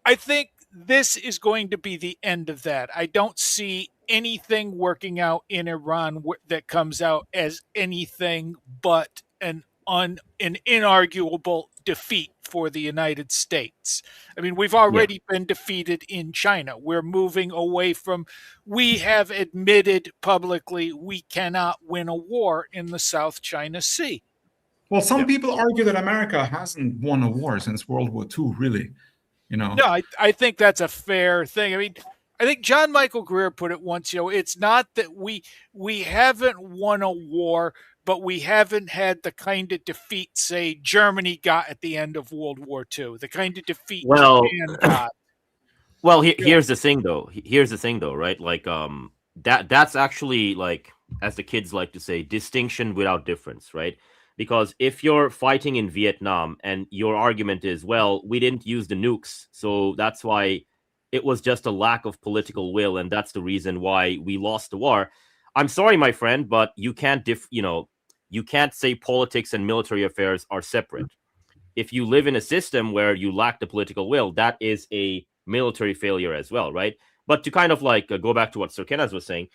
I think this is going to be the end of that. I don't see anything working out in Iran that comes out as anything but an inarguable defeat for the United States. I mean, we've already been defeated in China. We're moving away from, we have admitted publicly we cannot win a war in the South China Sea. Well, some people argue that America hasn't won a war since World War II, really. No, I think that's a fair thing. I mean, I think John Michael Greer put it once, it's not that we haven't won a war, but we haven't had the kind of defeat, say, Germany got at the end of World War II, the kind of defeat Japan got. Well, here's the thing, though. Right? Like, that's actually, like, as the kids like to say, distinction without difference, right? Because if you're fighting in Vietnam and your argument is, well, we didn't use the nukes, so that's why it was just a lack of political will, and that's the reason why we lost the war. I'm sorry, my friend, but you can't you can't say politics and military affairs are separate. If you live in a system where you lack the political will, that is a military failure as well, right? But to kind of like go back to what Sir Kenneth was saying,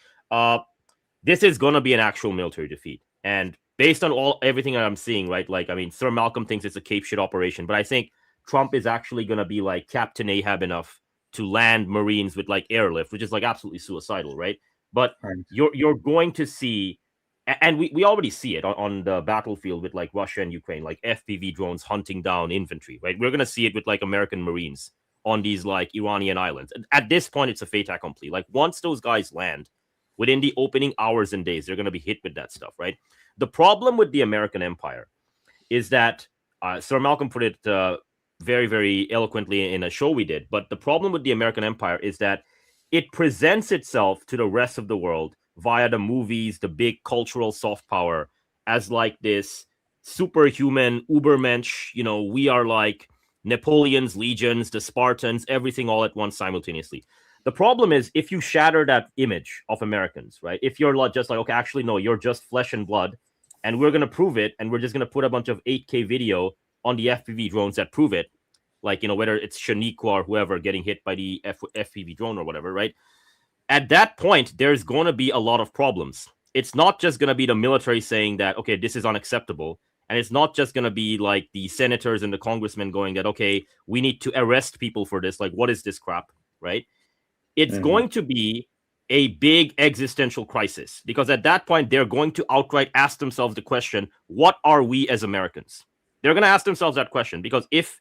this is going to be an actual military defeat. And based on everything that I'm seeing, right? Like, I mean, Sir Malcolm thinks it's a Cape shit operation, but I think Trump is actually going to be like Captain Ahab enough to land Marines with like airlift, which is like absolutely suicidal, right? But you're going to see, and we already see it on the battlefield with like Russia and Ukraine, like FPV drones hunting down infantry, right? We're going to see it with like American Marines on these like Iranian islands. At this point, it's a fait accompli. Like once those guys land, within the opening hours and days, they're going to be hit with that stuff, right? The problem with the American empire is that Sir Malcolm put it very, very eloquently in a show we did. But the problem with the American empire is that it presents itself to the rest of the world via the movies, the big cultural soft power, as like this superhuman Ubermensch. You know, we are like Napoleon's legions, the Spartans, everything all at once simultaneously. The problem is if you shatter that image of Americans, right? If you're just like, okay, actually, no, you're just flesh and blood, and we're going to prove it, and we're just going to put a bunch of 8K video on the FPV drones that prove it, like, you know, whether it's Shaniqua or whoever getting hit by the FPV drone or whatever, right? At that point, there's going to be a lot of problems. It's not just going to be the military saying that, okay, this is unacceptable. And it's not just going to be like the senators and the congressmen going that, okay, we need to arrest people for this. Like, what is this crap, right? It's going to be a big existential crisis, because at that point, they're going to outright ask themselves the question, what are we as Americans? They're going to ask themselves that question, because if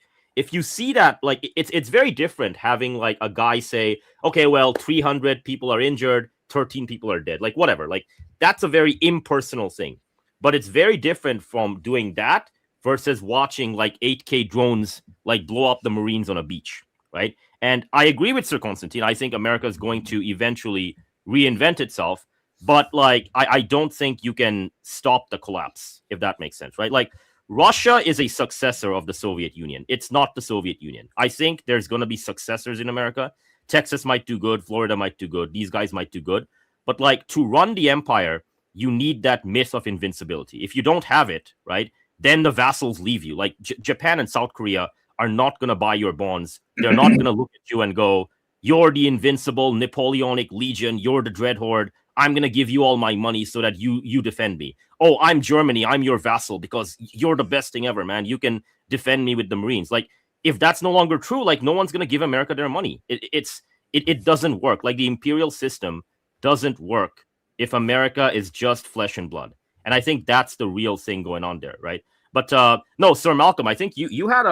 you see that, like, it's very different having like a guy say, okay, well, 300 people are injured, 13 people are dead, like whatever. Like that's a very impersonal thing, but it's very different from doing that versus watching like 8K drones like blow up the Marines on a beach, right? And I agree with Sir Constantine. I think America is going to eventually reinvent itself, but like I don't think you can stop the collapse, if that makes sense, right? Like Russia is a successor of the Soviet Union. It's not the Soviet Union. I think there's going to be successors in America. Texas might do good. Florida might do good. These guys might do good. But like to run the empire, you need that myth of invincibility. If you don't have it, right, then the vassals leave you. Like Japan and South Korea are not going to buy your bonds. They're not going to look at you and go, you're the invincible Napoleonic legion. You're the dread horde. I'm going to give you all my money so that you defend me. Oh, I'm Germany. I'm your vassal because you're the best thing ever, man. You can defend me with the Marines. Like, if that's no longer true, like, no one's going to give America their money. It doesn't work. Like, the imperial system doesn't work if America is just flesh and blood. And I think that's the real thing going on there, right? But no, Sir Malcolm, I think you had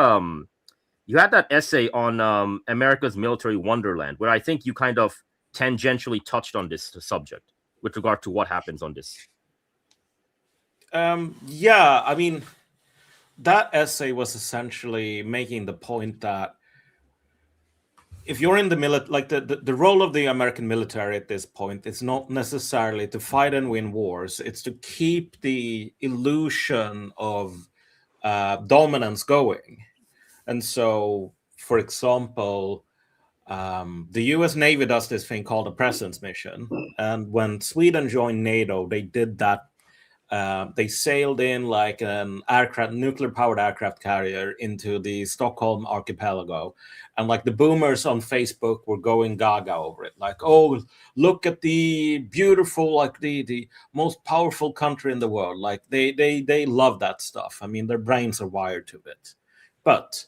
that essay on America's military wonderland, where I think you kind of tangentially touched on this subject with regard to what happens on this. Yeah, I mean, that essay was essentially making the point that if you're in the military, like the role of the American military at this point is not necessarily to fight and win wars. It's to keep the illusion of dominance going. And so, for example, the US Navy does this thing called a presence mission. And when Sweden joined NATO, they did that. They sailed in like an nuclear-powered aircraft carrier into the Stockholm archipelago. And like the boomers on Facebook were going gaga over it. Like, oh, look at the beautiful, like the most powerful country in the world. Like they love that stuff. I mean, their brains are wired to it. But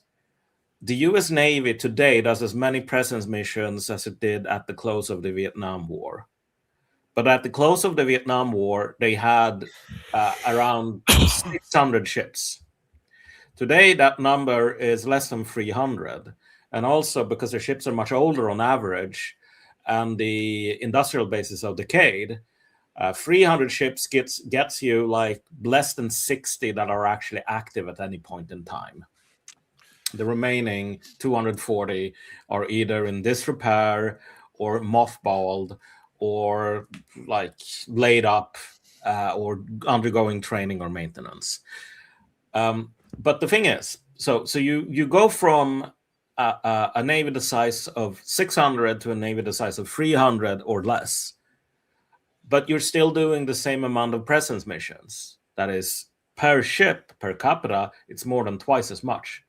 the US Navy today does as many presence missions as it did at the close of the Vietnam War. But at the close of the Vietnam War, they had around 600 ships. Today, that number is less than 300. And also because their ships are much older on average, and the industrial bases are decayed, 300 ships gets you like less than 60 that are actually active at any point in time. The remaining 240 are either in disrepair or mothballed, or like laid up or undergoing training or maintenance. But the thing is, so you go from a navy the size of 600 to a navy the size of 300 or less, but you're still doing the same amount of presence missions. That is, per ship, per capita, it's more than twice as much.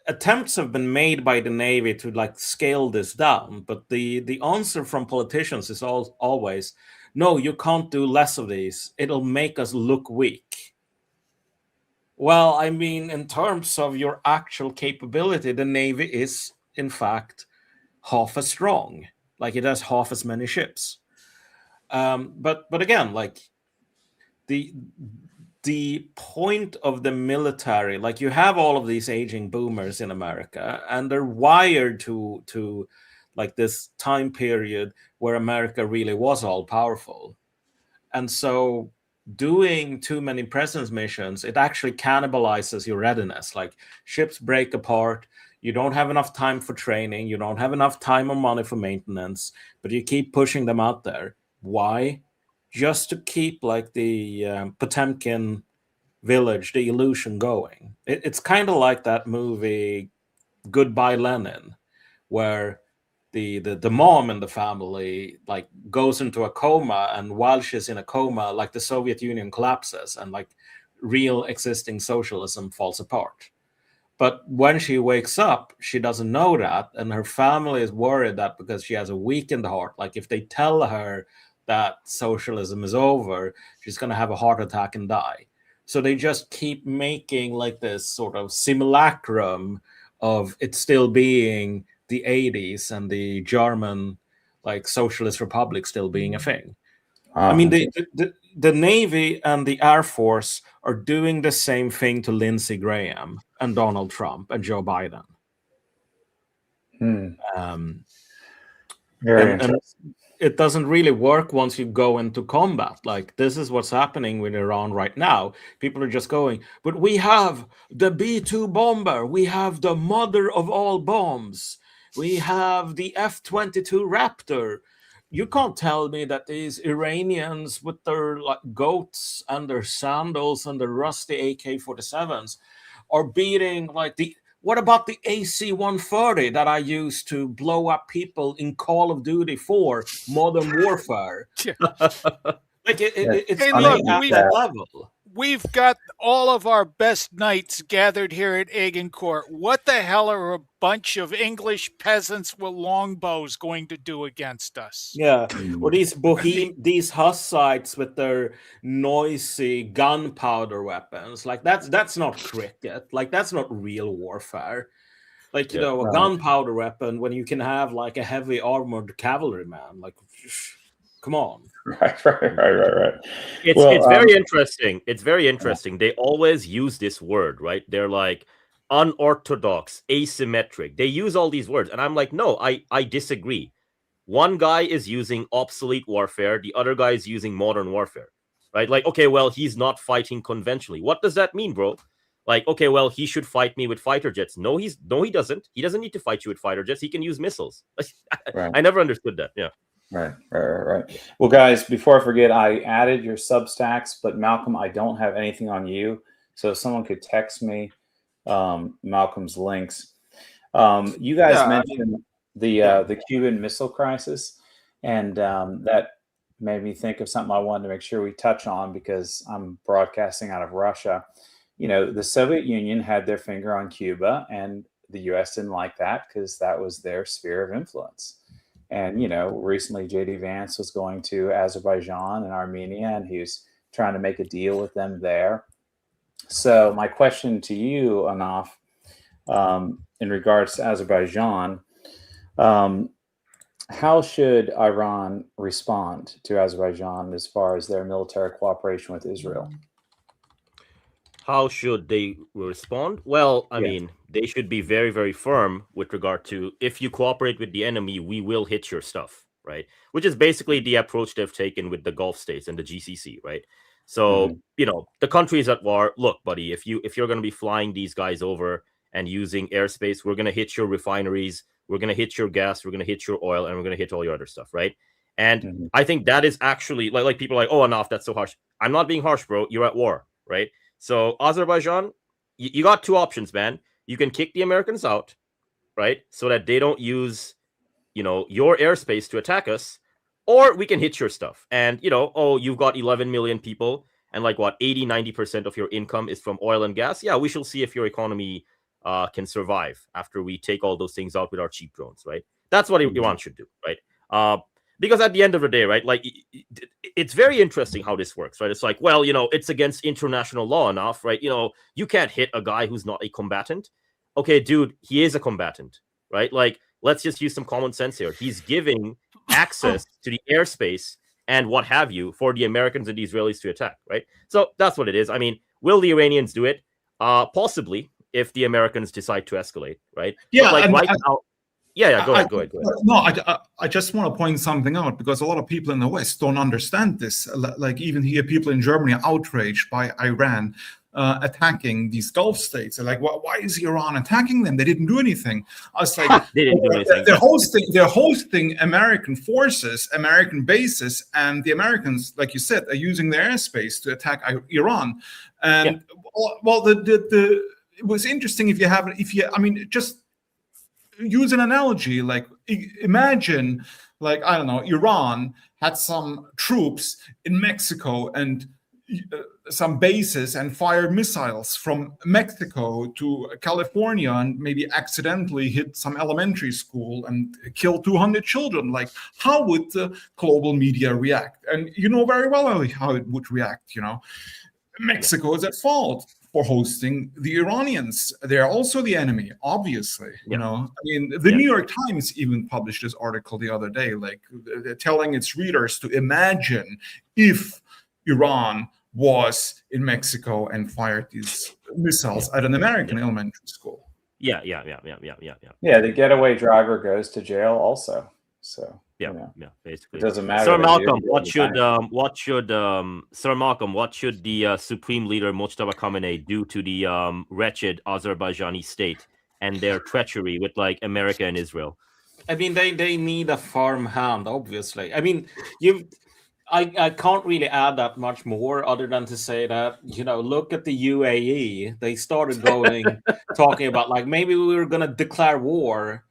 Attempts have been made by the Navy to scale this down, but the answer from politicians is always, no, you can't do less of these. It'll make us look weak. Well, I mean, in terms of your actual capability, the Navy is, in fact, half as strong. It has half as many ships. But again, the point of the military, you have all of these aging boomers in America, and they're wired to this time period where America really was all powerful. And so doing too many presence missions, it actually cannibalizes your readiness. Ships break apart, you don't have enough time for training, you don't have enough time or money for maintenance, but you keep pushing them out there. Why? Just to keep the Potemkin village, the illusion going. It's kind of like that movie Goodbye Lenin, where the mom in the family goes into a coma, and while she's in a coma, the Soviet Union collapses and real existing socialism falls apart. But when she wakes up, she doesn't know that, and her family is worried that because she has a weakened heart, if they tell her that socialism is over, she's going to have a heart attack and die. So they just keep making this sort of simulacrum of it still being the 80s and the German socialist republic still being a thing. I mean, the Navy and the Air Force are doing the same thing to Lindsey Graham and Donald Trump and Joe Biden. Very interesting. It doesn't really work once you go into combat. This is what's happening with Iran right now. People are just going, but we have the B-2 bomber. We have the mother of all bombs. We have the F-22 Raptor. You can't tell me that these Iranians with their goats and their sandals and their rusty AK-47s are beating what about the AC-130 that I used to blow up people in Call of Duty 4 Modern Warfare? It's hey, that level. We've got all of our best knights gathered here at Agincourt. What the hell are a bunch of English peasants with longbows going to do against us? Yeah, or these these Hussites with their noisy gunpowder weapons. That's not cricket. That's not real warfare. A gunpowder weapon when you can have a heavy armored cavalryman. Come on. Right. It's very interesting. It's very interesting. They always use this word, right? They're unorthodox, asymmetric. They use all these words. And I'm no, I disagree. One guy is using obsolete warfare. The other guy is using modern warfare, right? Okay, well, he's not fighting conventionally. What does that mean, bro? Okay, well, he should fight me with fighter jets. No, he doesn't. He doesn't need to fight you with fighter jets. He can use missiles. Right. I never understood that. Yeah. Right. Well, guys, before I forget, I added your Substacks, but Malcolm, I don't have anything on you. So if someone could text me Malcolm's links. You guys mentioned the Cuban Missile Crisis, and that made me think of something I wanted to make sure we touch on because I'm broadcasting out of Russia. The Soviet Union had their finger on Cuba, and the U.S. didn't like that because that was their sphere of influence. And, recently J.D. Vance was going to Azerbaijan and Armenia, and he was trying to make a deal with them there. So my question to you, Anaf, in regards to Azerbaijan, how should Iran respond to Azerbaijan as far as their military cooperation with Israel? How should they respond? Well, I mean, they should be very, very firm with regard to if you cooperate with the enemy, we will hit your stuff, right? Which is basically the approach they've taken with the Gulf states and the GCC, right? So, the countries at war, look, buddy, if you're going to be flying these guys over and using airspace, we're going to hit your refineries, we're going to hit your gas, we're going to hit your oil, and we're going to hit all your other stuff, right? And I think that is actually like people are like, oh, enough, that's so harsh. I'm not being harsh, bro. You're at war, right? So Azerbaijan, you got two options, man. You can kick the Americans out, right? So that they don't use, your airspace to attack us, or we can hit your stuff. And, you've got 11 million people and 80-90% of your income is from oil and gas. Yeah, we shall see if your economy can survive after we take all those things out with our cheap drones, right? That's what Iran should do, right? Because at the end of the day, right, it's very interesting how this works, right? It's like, well, it's against international law enough, right? You can't hit a guy who's not a combatant. Okay, dude, he is a combatant, right? Let's just use some common sense here. He's giving access to the airspace and what have you for the Americans and the Israelis to attack, right? So that's what it is. I mean, will the Iranians do it? Possibly, if the Americans decide to escalate, right? Yeah, but right now. Yeah, go ahead. No, I just want to point something out, because a lot of people in the West don't understand this. Like, even here, people in Germany are outraged by Iran attacking these Gulf states. They're like, why is Iran attacking them? They didn't do anything. I was like, they didn't do anything. They're hosting American forces, American bases, and the Americans, like you said, are using their airspace to attack Iran. And it was interesting just use an analogy, like imagine, I don't know, Iran had some troops in Mexico and some bases and fired missiles from Mexico to California and maybe accidentally hit some elementary school and killed 200 children. Like, how would the global media react? And you know very well how it would react. Mexico is at fault for hosting the Iranians. They're also the enemy, obviously. The New York Times even published this article the other day, they're telling its readers to imagine if Iran was in Mexico and fired these missiles at an American elementary school. Yeah. The getaway driver goes to jail also. So basically. It doesn't matter. Sir Malcolm, what should the Supreme Leader Mojtaba Khamenei do to the wretched Azerbaijani state and their treachery with America and Israel? I mean, they need a firm hand, obviously. I mean, I can't really add that much more other than to say that, look at the UAE. They started talking about maybe we were going to declare war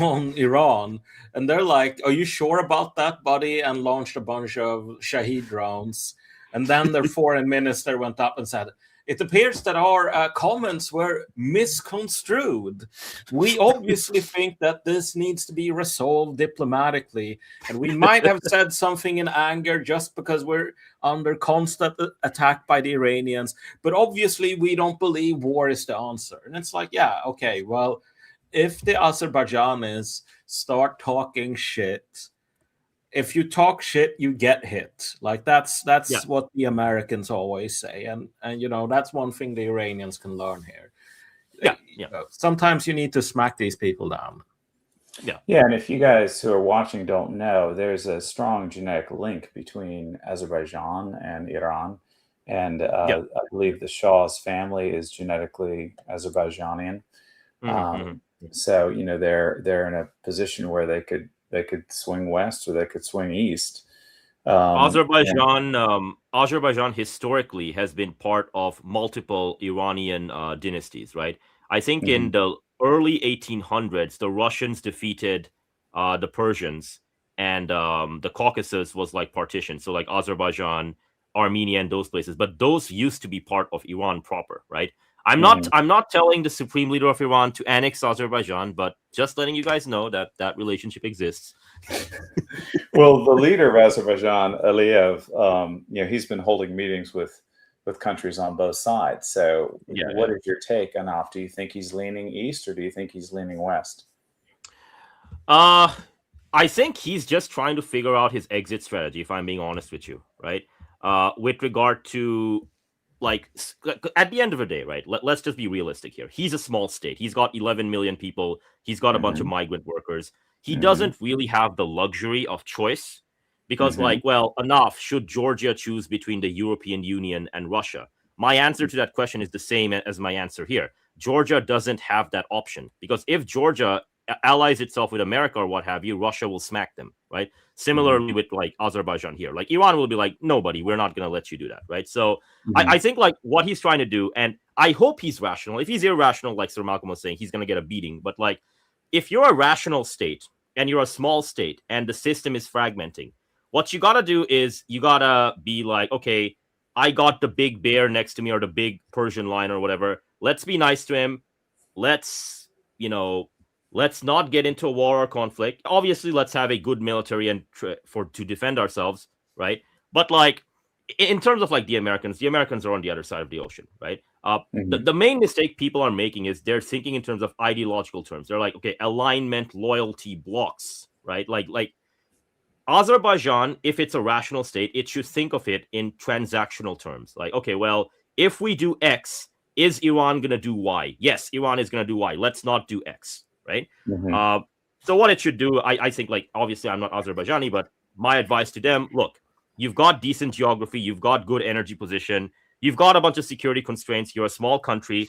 on Iran, and they're like, are you sure about that, buddy? And launched a bunch of Shahed drones. And then their foreign minister went up and said, it appears that our comments were misconstrued. We obviously think that this needs to be resolved diplomatically, and we might have said something in anger just because we're under constant attack by the Iranians, but obviously we don't believe war is the answer. And it's like, yeah, okay, well, if the Azerbaijanis start talking shit, if you talk shit, you get hit. That's what the Americans always say, and that's one thing the Iranians can learn here. Sometimes you need to smack these people down. And if you guys who are watching don't know, there's a strong genetic link between Azerbaijan and Iran, and I believe the Shah's family is genetically Azerbaijanian. So they're in a position where they could swing west or they could swing east. Azerbaijan historically has been part of multiple Iranian dynasties, right? I think in the early 1800s, the Russians defeated the Persians, and the Caucasus was partitioned. So Azerbaijan, Armenia, and those places. But those used to be part of Iran proper, right? I'm not telling the Supreme Leader of Iran to annex Azerbaijan, but just letting you guys know that relationship exists. Well, the leader of Azerbaijan, Aliyev, he's been holding meetings with countries on both sides. So what is your take, Anaf? Do you think he's leaning east or do you think he's leaning west? I think he's just trying to figure out his exit strategy, if I'm being honest with you, right? With regard to at the end of the day, right? Let's just be realistic here. He's a small state. He's got 11 million people. He's got a bunch of migrant workers. He doesn't really have the luxury of choice because, enough. Should Georgia choose between the European Union and Russia? My answer to that question is the same as my answer here. Georgia doesn't have that option because if Georgia allies itself with America or what have you, Russia will smack them, right? Similarly with like Azerbaijan here, like Iran will be like, nobody, we're not going to let you do that, right? So I think like what he's trying to do, and I hope he's rational. If he's irrational, like Sir Malcolm was saying, he's going to get a beating. But like, if you're a rational state and you're a small state and the system is fragmenting, what you got to do is you got to be like, okay, I got the big bear next to me or the big Persian lion or whatever. Let's be nice to him. Let's not get into a war or conflict. Obviously, let's have a good military and to defend ourselves, right? But like in terms of like the Americans are on the other side of the ocean, right? The main mistake people are making is they're thinking in terms of ideological terms. They're like, okay, alignment, loyalty, blocks, right? Like Azerbaijan, if it's a rational state, it should think of it in transactional terms. Like, okay, well, if we do X, is Iran going to do Y? Yes, Iran is going to do Y. Let's not do X, right? So what it should do, I think, like, obviously I'm not Azerbaijani, but my advice to them, look, you've got decent geography, you've got good energy position, you've got a bunch of security constraints, you're a small country.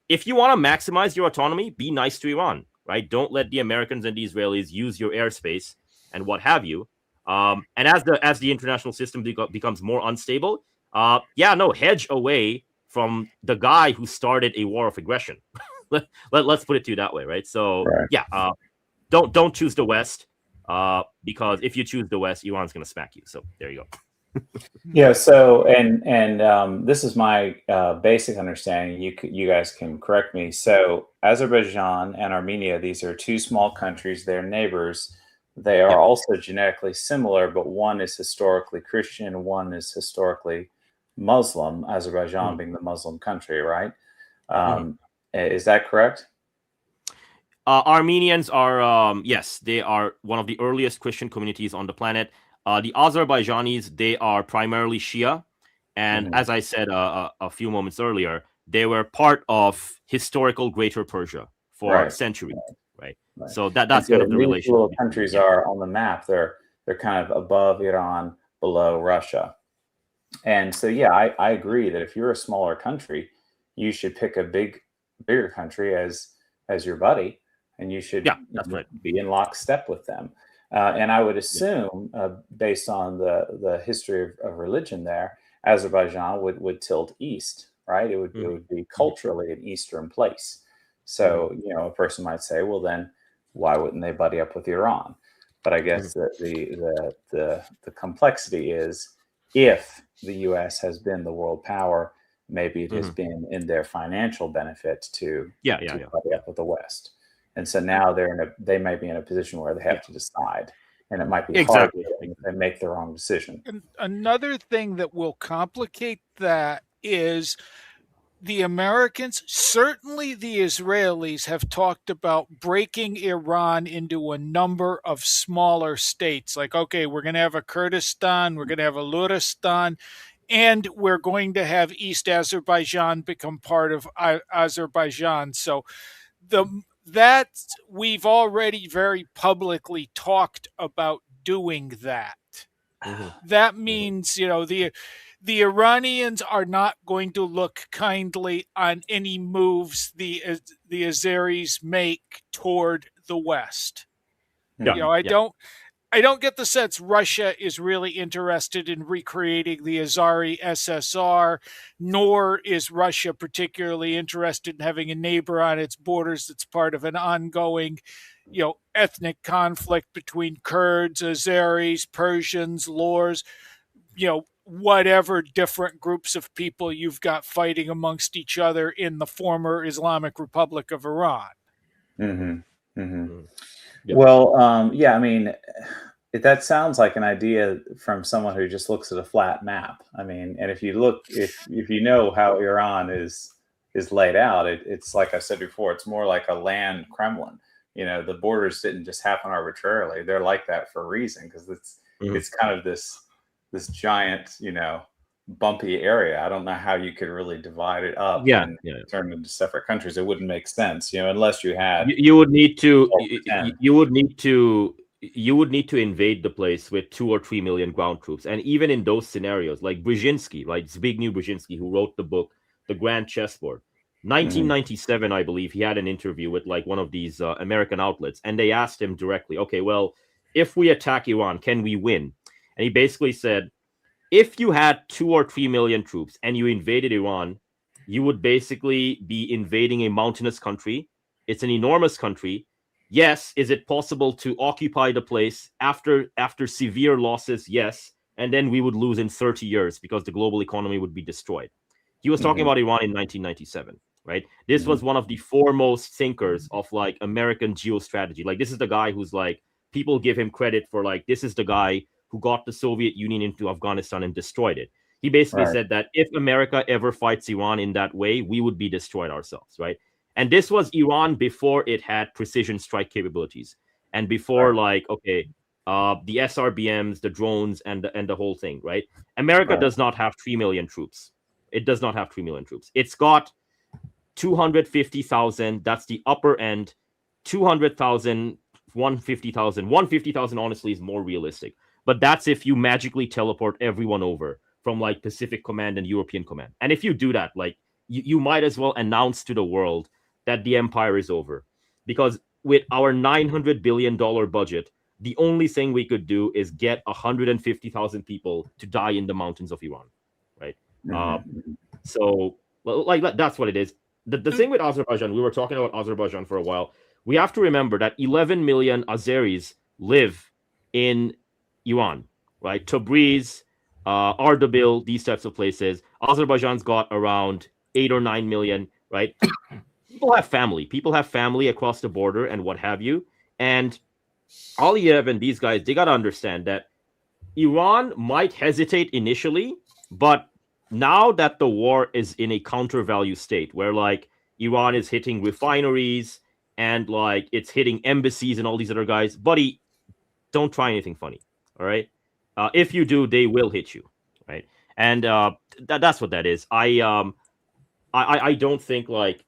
If you want to maximize your autonomy, be nice to Iran, right? Don't let the Americans and the Israelis use your airspace and what have you. And as the international system becomes more unstable, hedge away from the guy who started a war of aggression. Let's put it to you that way, right? So don't choose the West, because if you choose the West, Iran's going to smack you. So there you go. Yeah. So and this is my basic understanding. You guys can correct me. So Azerbaijan and Armenia, these are two small countries. They're neighbors. They are also genetically similar, but one is historically Christian, one is historically Muslim, Azerbaijan being the Muslim country, right? Is that correct? Armenians are, yes, they are one of the earliest Christian communities on the planet. The Azerbaijanis, they are primarily Shia. And as I said a few moments earlier, they were part of historical Greater Persia for centuries. Right. So that's kind of the relation. Little countries are on the map. They're kind of above Iran, below Russia. And so, I agree that if you're a smaller country, you should pick a bigger country as your buddy, and you should be in lockstep with them. And I would assume, based on the history of religion there, Azerbaijan would tilt east, right? It would be culturally an Eastern place. So, a person might say, well, then why wouldn't they buddy up with Iran? But I guess that the complexity is, if the U.S. has been the world power, maybe it has been in their financial benefit to buddy up with the West. And so now they may be in a position where they have to decide, and it might be hard if they make the wrong decision. And another thing that will complicate that is the Americans, certainly the Israelis, have talked about breaking Iran into a number of smaller states. Like, okay, we're going to have a Kurdistan, we're going to have a Luristan, and we're going to have East Azerbaijan become part of Azerbaijan. So that we've already very publicly talked about doing that. That means, the Iranians are not going to look kindly on any moves the Azeris make toward the West. I don't get the sense Russia is really interested in recreating the Azeri SSR, nor is Russia particularly interested in having a neighbor on its borders that's part of an ongoing, ethnic conflict between Kurds, Azeris, Persians, Lurs, whatever different groups of people you've got fighting amongst each other in the former Islamic Republic of Iran. Well, I mean, that sounds like an idea from someone who just looks at a flat map. I mean, and if you know how Iran is laid out, it's like I said before, it's more like a land Kremlin. The borders didn't just happen arbitrarily. They're like that for a reason, because it's kind of this giant, bumpy area. I don't know how you could really divide it up and turn it into separate countries. It wouldn't make sense, unless you had. You would need to invade the place with 2 or 3 million ground troops. And even in those scenarios, like Brzezinski, right, Zbigniew Brzezinski, who wrote the book The Grand Chessboard, 1997, I believe, he had an interview with like one of these American outlets, and they asked him directly, okay, well, if we attack Iran, can we win? And he basically said, if you had 2 or 3 million troops and you invaded Iran, you would basically be invading a mountainous country. It's an enormous country. Yes, is it possible to occupy the place after severe losses? Yes. And then we would lose in 30 years because the global economy would be destroyed. He was talking about Iran in 1997, right? This was one of the foremost thinkers of like American geostrategy. Like, this is the guy who's like, people give him credit for like, this is the guy who got the Soviet Union into Afghanistan and destroyed it. He basically said that if America ever fights Iran in that way, we would be destroyed ourselves, right? And this was Iran before it had precision strike capabilities, and before like, okay, the SRBMs, the drones, and the whole thing, right? America does not have 3 million troops. It does not have 3 million troops. It's got 250,000. That's the upper end. 200,000, 150,000. 150,000, honestly, is more realistic. But that's if you magically teleport everyone over from like Pacific Command and European Command. And if you do that, like, you might as well announce to the world that the empire is over. Because with our $900 billion budget, the only thing we could do is get 150,000 people to die in the mountains of Iran, right? So, like, that's what it is. The thing with Azerbaijan, we were talking about Azerbaijan for a while. We have to remember that 11 million Azeris live in Iran, right? Tabriz, Ardabil, these types of places. Azerbaijan's got around 8 or 9 million, right? People have family. People have family across the border and what have you. And Aliyev and these guys, they got to understand that Iran might hesitate initially, but now that the war is in a counter-value state where like Iran is hitting refineries and like it's hitting embassies and all these other guys, buddy, don't try anything funny, all right? If you do, they will hit you, right? And that's what that is. I don't think like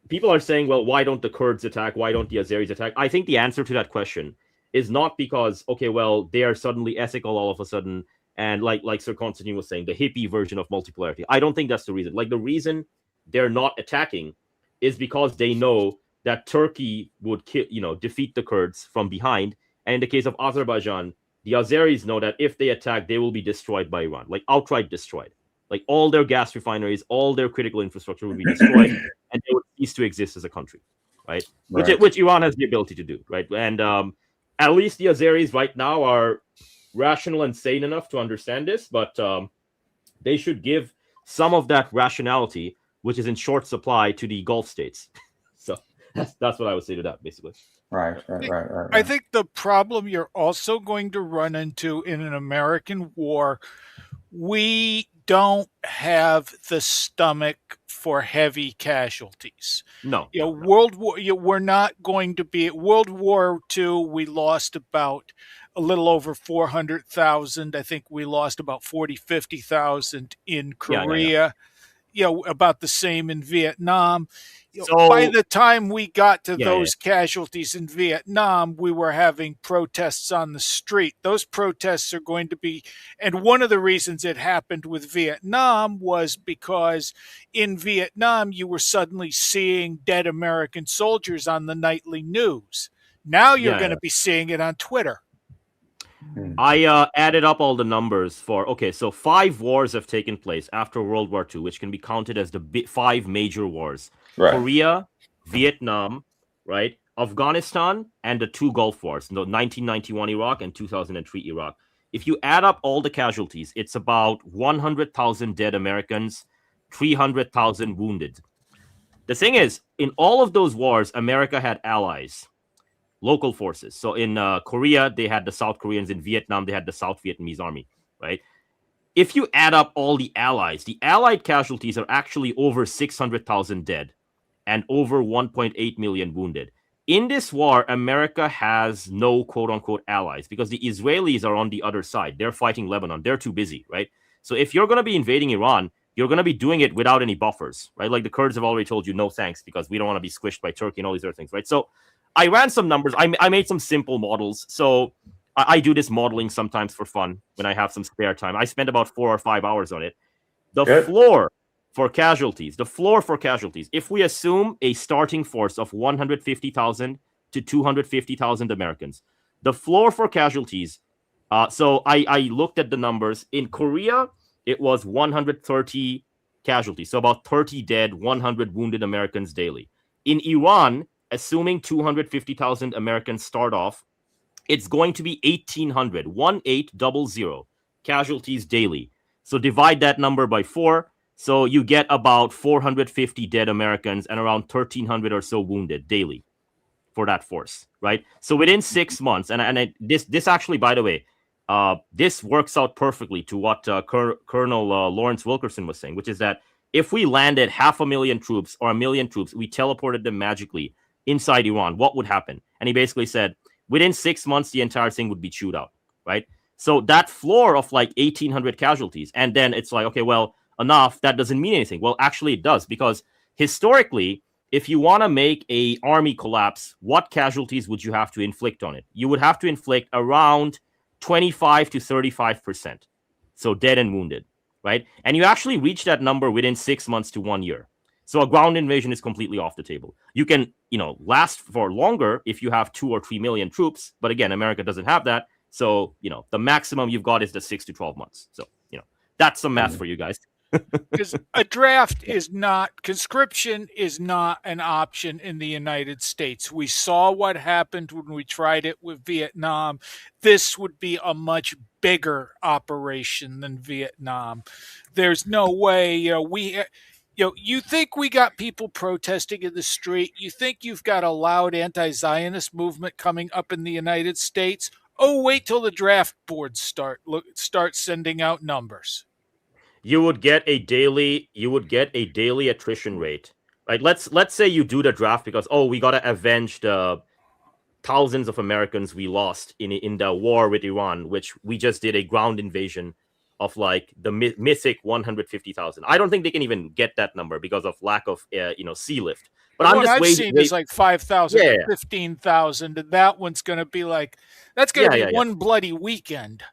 people are saying, well, why don't the Kurds attack? Why don't the Azeris attack? I think the answer to that question is not because, okay, well, they are suddenly ethical all of a sudden. And like Sir Constantine was saying, the hippie version of multipolarity. I don't think that's the reason. Like, the reason they're not attacking is because they know that Turkey would defeat the Kurds from behind. And in the case of Azerbaijan, the Azeris know that if they attack, they will be destroyed by Iran, like outright destroyed. Like, all their gas refineries, all their critical infrastructure will be destroyed, and they would cease to exist as a country, right? Which Iran has the ability to do, right? And at least the Azeris right now are rational and sane enough to understand this, but they should give some of that rationality, which is in short supply, to the Gulf states. So that's what I would say to that, basically. Right. I think the problem you're also going to run into in an American war, we don't have the stomach for heavy casualties. No. World War, we're not going to be at World War II. We lost about a little over 400,000. I think we lost about 50,000 in Korea. About the same in Vietnam. By the time we got to those casualties in Vietnam, we were having protests on the street. Those protests are going to be, and one of the reasons it happened with Vietnam was because in Vietnam, you were suddenly seeing dead American soldiers on the nightly news. Now you're going to be seeing it on Twitter. I added up all the numbers so 5 wars have taken place after World War II, which can be counted as the 5 major wars. Right. Korea, Vietnam, right? Afghanistan, and the 2 Gulf Wars, 1991 Iraq and 2003 Iraq. If you add up all the casualties, it's about 100,000 dead Americans, 300,000 wounded. The thing is, in all of those wars, America had allies. Local forces. So in Korea, they had the South Koreans. In Vietnam, they had the South Vietnamese army, right? If you add up all the allies, the allied casualties are actually over 600,000 dead and over 1.8 million wounded. In this war, America has no quote-unquote allies because the Israelis are on the other side. They're fighting Lebanon. They're too busy, right? So if you're going to be invading Iran, you're going to be doing it without any buffers, right? Like the Kurds have already told you, no thanks, because we don't want to be squished by Turkey and all these other things, right? So I ran some numbers. I made some simple models. So I do this modeling sometimes for fun when I have some spare time. I spend about 4 or 5 hours on it. The floor for casualties, the floor for casualties, if we assume a starting force of 150,000 to 250,000 Americans, the floor for casualties, so I looked at the numbers. In Korea, it was 130 casualties, so about 30 dead, 100 wounded Americans daily. In Iran, assuming 250,000 Americans start off, it's going to be 1,800 casualties daily. So divide that number by 4. So you get about 450 dead Americans and around 1,300 or so wounded daily for that force, right? So within 6 months, this actually, by the way, this works out perfectly to what Colonel Lawrence Wilkerson was saying, which is that if we landed 500,000 troops or 1 million troops, we teleported them magically inside Iran, what would happen? And he basically said, within 6 months, the entire thing would be chewed out, right? So that floor of like 1,800 casualties, and then it's like, okay, well, enough, that doesn't mean anything. Well, actually it does, because historically, if you want to make a army collapse, what casualties would you have to inflict on it? You would have to inflict around 25 to 35%. So dead and wounded, right? And you actually reach that number within 6 months to 1 year. So a ground invasion is completely off the table. You can, last for longer if you have 2 or 3 million troops. But again, America doesn't have that. So, the maximum you've got is the 6 to 12 months. So, that's some math for you guys. Because a draft is not, conscription is not an option in the United States. We saw what happened when we tried it with Vietnam. This would be a much bigger operation than Vietnam. There's no way, you think we got people protesting in the street? You think you've got a loud anti-Zionist movement coming up in the United States? Oh, wait till the draft boards start sending out numbers. You would get a daily attrition rate, right? Let's say you do the draft because we gotta avenge the thousands of Americans we lost in the war with Iran, which we just did a ground invasion of like the mythic 150,000. I don't think they can even get that number because of lack of sea lift. But I've seen is like 5,000 to 15,000, and that one's going to be like, that's going to be one bloody weekend.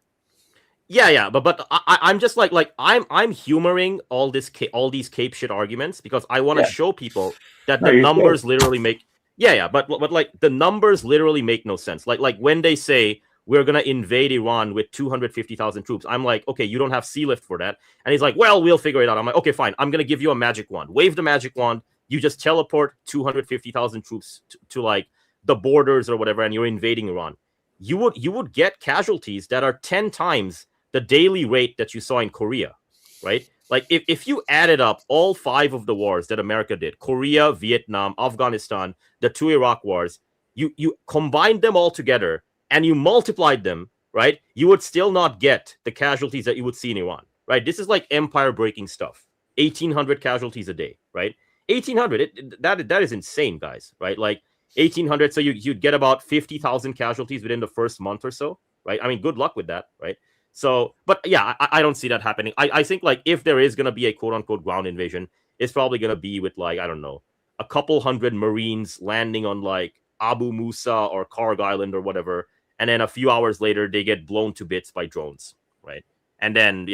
Yeah, but I'm just like I'm humoring all these Cape shit arguments because I want to show people that the numbers literally make but like the numbers literally make no sense. Like when they say we're gonna invade Iran with 250,000 troops, I'm like, okay, you don't have sea lift for that, and he's like, well, we'll figure it out. I'm like, okay, fine, I'm gonna give you a magic wand. Wave the magic wand. You just teleport 250,000 troops to like the borders or whatever, and you're invading Iran. You would get casualties that are 10 times the daily rate that you saw in Korea, right? Like if you added up all 5 of the wars that America did, Korea, Vietnam, Afghanistan, the 2 Iraq wars, you combined them all together and you multiplied them, right? You would still not get the casualties that you would see in Iran, right? This is like empire breaking stuff. 1,800 casualties a day, right? 1,800, that is insane, guys, right? Like 1,800, so you'd get about 50,000 casualties within the first month or so, right? I mean, good luck with that, right? So, but yeah, I don't see that happening. I think like if there is going to be a quote unquote ground invasion, it's probably going to be with like, I don't know, a couple hundred Marines landing on like Abu Musa or Karg Island or whatever. And then a few hours later, they get blown to bits by drones, right? And then,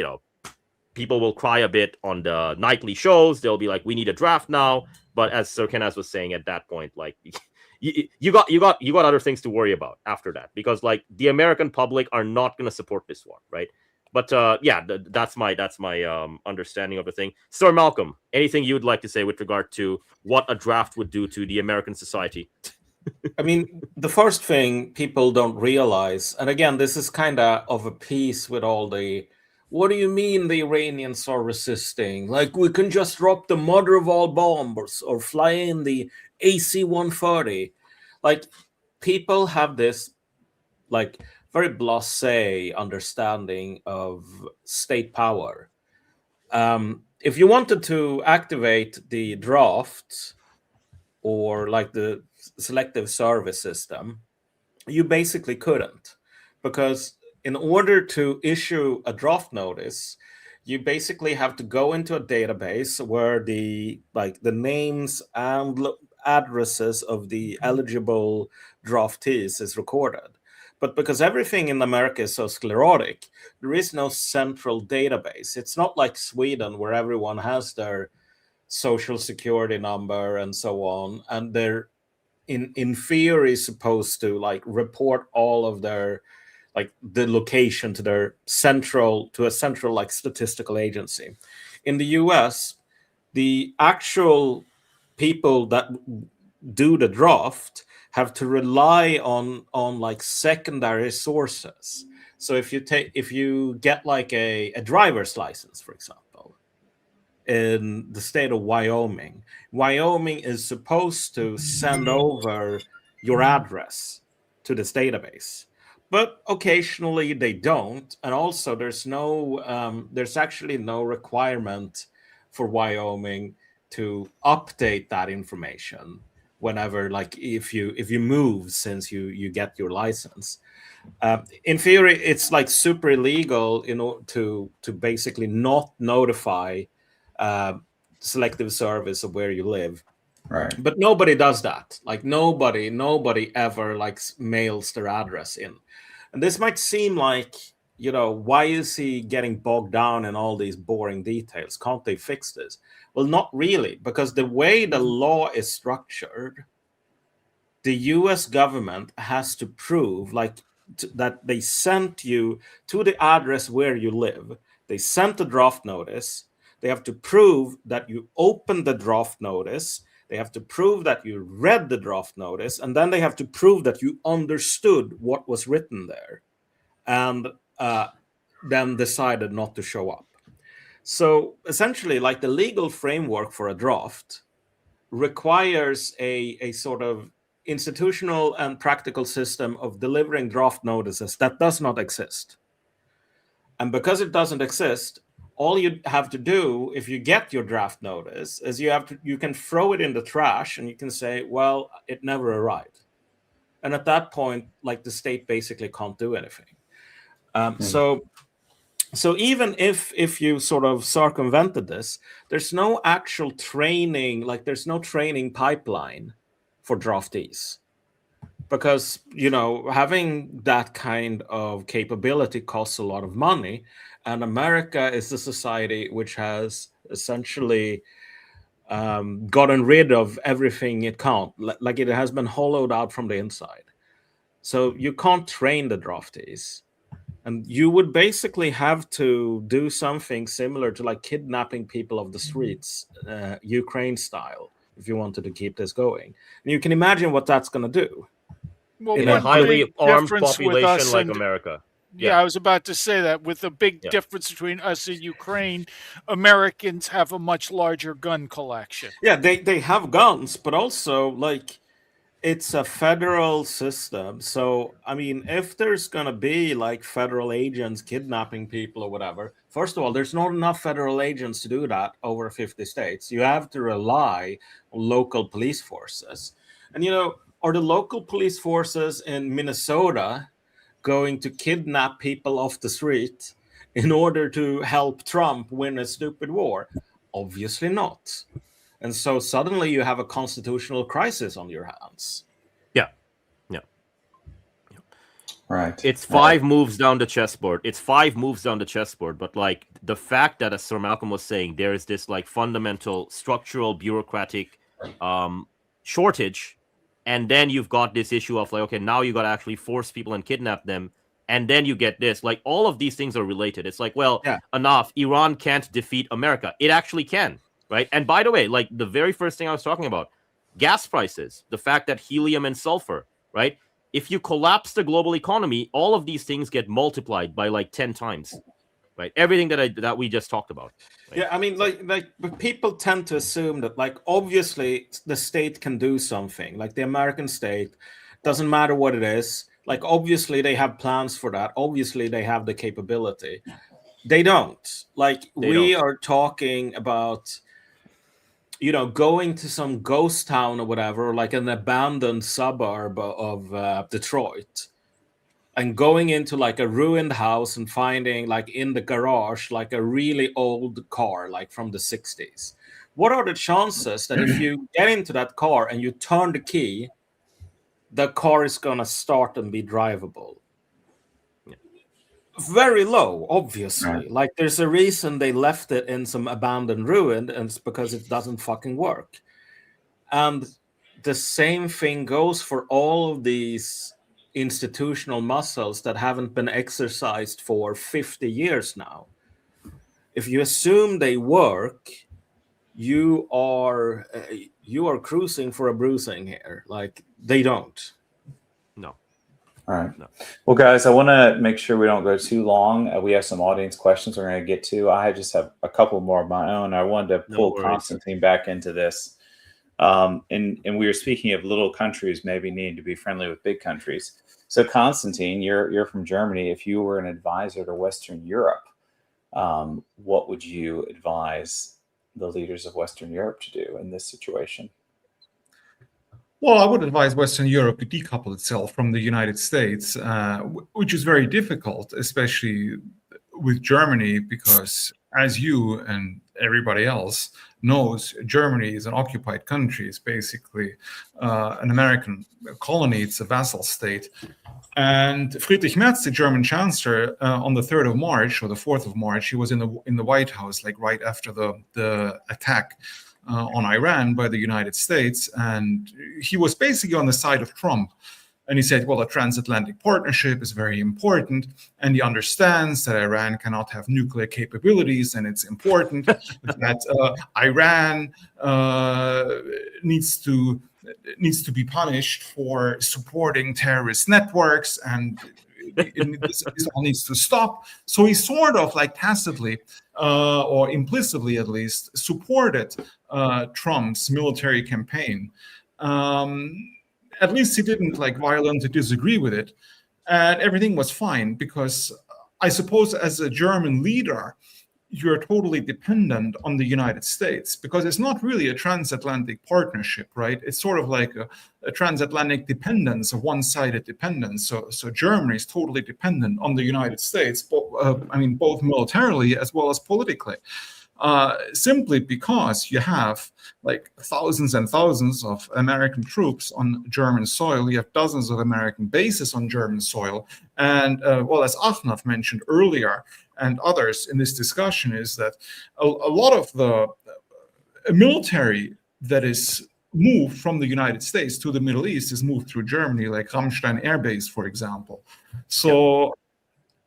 people will cry a bit on the nightly shows. They'll be like, we need a draft now. But as Sir Kenneth was saying at that point, like you got other things to worry about after that, because like the American public are not going to support this war, right? But that's my understanding of the thing. Sir Malcolm, anything you'd like to say with regard to what a draft would do to the American society? I mean, the first thing people don't realize, and again, this is kind of a piece with all the, what do you mean the Iranians are resisting? Like, we can just drop the mother of all bombs or fly in the AC-130. Like, people have this, like, very blasé understanding of state power. If you wanted to activate the draft or, like, the selective service system, you basically couldn't, because in order to issue a draft notice, you basically have to go into a database where the names and addresses of the eligible draftees is recorded. But because everything in America is so sclerotic, there is no central database. It's not like Sweden where everyone has their social security number and so on, and they're in theory supposed to like report all of their like the location to a central like statistical agency. In the US, the actual people that do the draft have to rely on like secondary sources. So if you get like a driver's license, for example, in the state of Wyoming is supposed to send over your address to this database, but occasionally they don't. And also there's actually no requirement for Wyoming to update that information whenever, like if you move since you get your license. In theory, it's like super illegal, to basically not notify selective service of where you live. Right. But nobody does that. Like nobody ever like mails their address in. And this might seem like, why is he getting bogged down in all these boring details? Can't they fix this? Well, not really, because the way the law is structured, the US government has to prove that they sent you to the address where you live. They sent the draft notice. They have to prove that you opened the draft notice. They have to prove that you read the draft notice. And then they have to prove that you understood what was written there. And then decided not to show up. So essentially, like the legal framework for a draft requires a sort of institutional and practical system of delivering draft notices that does not exist. And because it doesn't exist, all you have to do if you get your draft notice is you can throw it in the trash and you can say, well, it never arrived. And at that point, like the state basically can't do anything. So even if you sort of circumvented this, there's no actual training, like there's no training pipeline for draftees. Because, having that kind of capability costs a lot of money. And America is a society which has essentially gotten rid of everything it can't. Like it has been hollowed out from the inside. So you can't train the draftees. And you would basically have to do something similar to like kidnapping people off the streets, Ukraine style, if you wanted to keep this going. And you can imagine what that's going to do. Well, In a one highly big armed difference with population us like and- America. Yeah, I was about to say that with the big difference between us and Ukraine, Americans have a much larger gun collection. Yeah, they have guns, but also like it's a federal system. So, I mean, if there's going to be like federal agents kidnapping people or whatever, first of all, there's not enough federal agents to do that over 50 states. You have to rely on local police forces. And, are the local police forces in Minnesota going to kidnap people off the street in order to help Trump win a stupid war? Obviously not. And so suddenly you have a constitutional crisis on your hands. Yeah. Right. It's five moves down the chessboard. But like the fact that, as Sir Malcolm was saying, there is this like fundamental structural bureaucratic shortage. And then you've got this issue of like, okay, now you got to actually force people and kidnap them. And then you get this, like all of these things are related. It's like, well, enough. Iran can't defeat America. It actually can, right? And by the way, like the very first thing I was talking about, gas prices, the fact that helium and sulfur, right? If you collapse the global economy, all of these things get multiplied by like 10 times, right? Everything that we just talked about. Right? Yeah, I mean, but people tend to assume that, like, obviously the state can do something, like the American state, doesn't matter what it is. Like, obviously they have plans for that. Obviously they have the capability. They don't. Like, we are talking about, going to some ghost town or whatever, like an abandoned suburb of Detroit, and going into like a ruined house and finding like in the garage like a really old car, like from the 60s. What are the chances that if you get into that car and you turn the key, the car is going to start and be drivable? Very low, obviously. Right. Like, there's a reason they left it in some abandoned ruin, and it's because it doesn't fucking work. And the same thing goes for all of these institutional muscles that haven't been exercised for 50 years now. If you assume they work, you are cruising for a bruising here. Like, they don't. No. All right. No. Well, guys, I want to make sure we don't go too long. We have some audience questions we're going to get to. I just have a couple more of my own. I wanted to pull Constantine back into this. And we were speaking of little countries maybe needing to be friendly with big countries. So, Constantine, you're from Germany. If you were an advisor to Western Europe, what would you advise the leaders of Western Europe to do in this situation? Well, I would advise Western Europe to decouple itself from the United States, which is very difficult, especially with Germany, because as you and everybody else knows, Germany is an occupied country. It's basically an American colony. It's a vassal state. And Friedrich Merz, the German chancellor, on the 3rd of March or the 4th of March, he was in the White House, like right after the attack on Iran by the United States. And he was basically on the side of Trump. And he said, well, a transatlantic partnership is very important. And he understands that Iran cannot have nuclear capabilities. And it's important that Iran needs to be punished for supporting terrorist networks. And this all needs to stop. So he sort of like tacitly or implicitly at least supported Trump's military campaign. At least he didn't like violently disagree with it, and everything was fine, because I suppose as a German leader, you're totally dependent on the United States, because it's not really a transatlantic partnership, right? It's sort of like a transatlantic dependence, a one-sided dependence. So Germany is totally dependent on the United States, both militarily as well as politically. Simply because you have like thousands and thousands of American troops on German soil. You have dozens of American bases on German soil. And as Achnaf mentioned earlier, and others in this discussion, is that a lot of the military that is moved from the United States to the Middle East is moved through Germany, like Ramstein Air Base, for example. So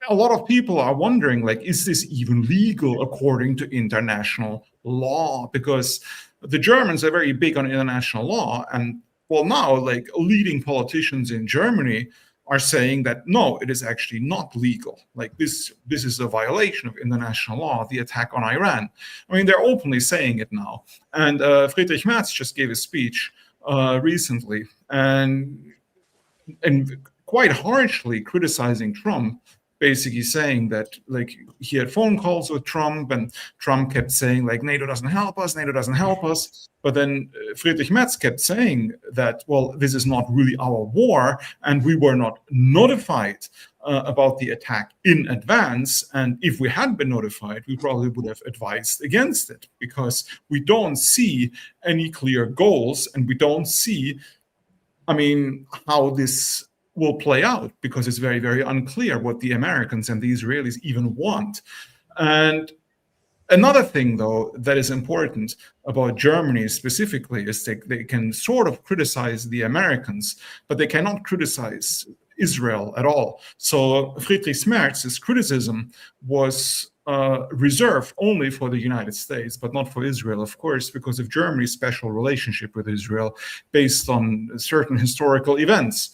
a lot of people are wondering, like, is this even legal according to international law? Because the Germans are very big on international law. And well, now, like, leading politicians in Germany are saying that, no, it is actually not legal. Like, this is a violation of international law, the attack on Iran. I mean, they're openly saying it now. And Friedrich Merz just gave a speech recently and quite harshly criticizing Trump, basically saying that, like, he had phone calls with Trump, and Trump kept saying, like, NATO doesn't help us, NATO doesn't help us. But then Friedrich Merz kept saying that, well, this is not really our war, and we were not notified about the attack in advance. And if we had been notified, we probably would have advised against it, because we don't see any clear goals, and we don't see, how this will play out, because it's very, very unclear what the Americans and the Israelis even want. And another thing, though, that is important about Germany specifically is they can sort of criticize the Americans, but they cannot criticize Israel at all. So Friedrich Merz's criticism was reserved only for the United States, but not for Israel, of course, because of Germany's special relationship with Israel based on certain historical events.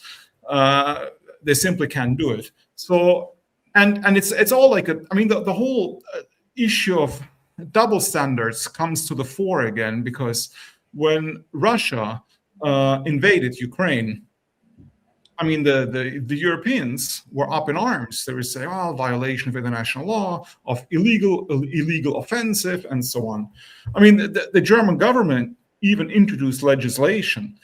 They simply can't do it. So, and it's all like the whole issue of double standards comes to the fore again, because when Russia invaded Ukraine, the Europeans were up in arms. They were saying, "Oh, violation of international law, of illegal offensive," and so on. The German government even introduced legislation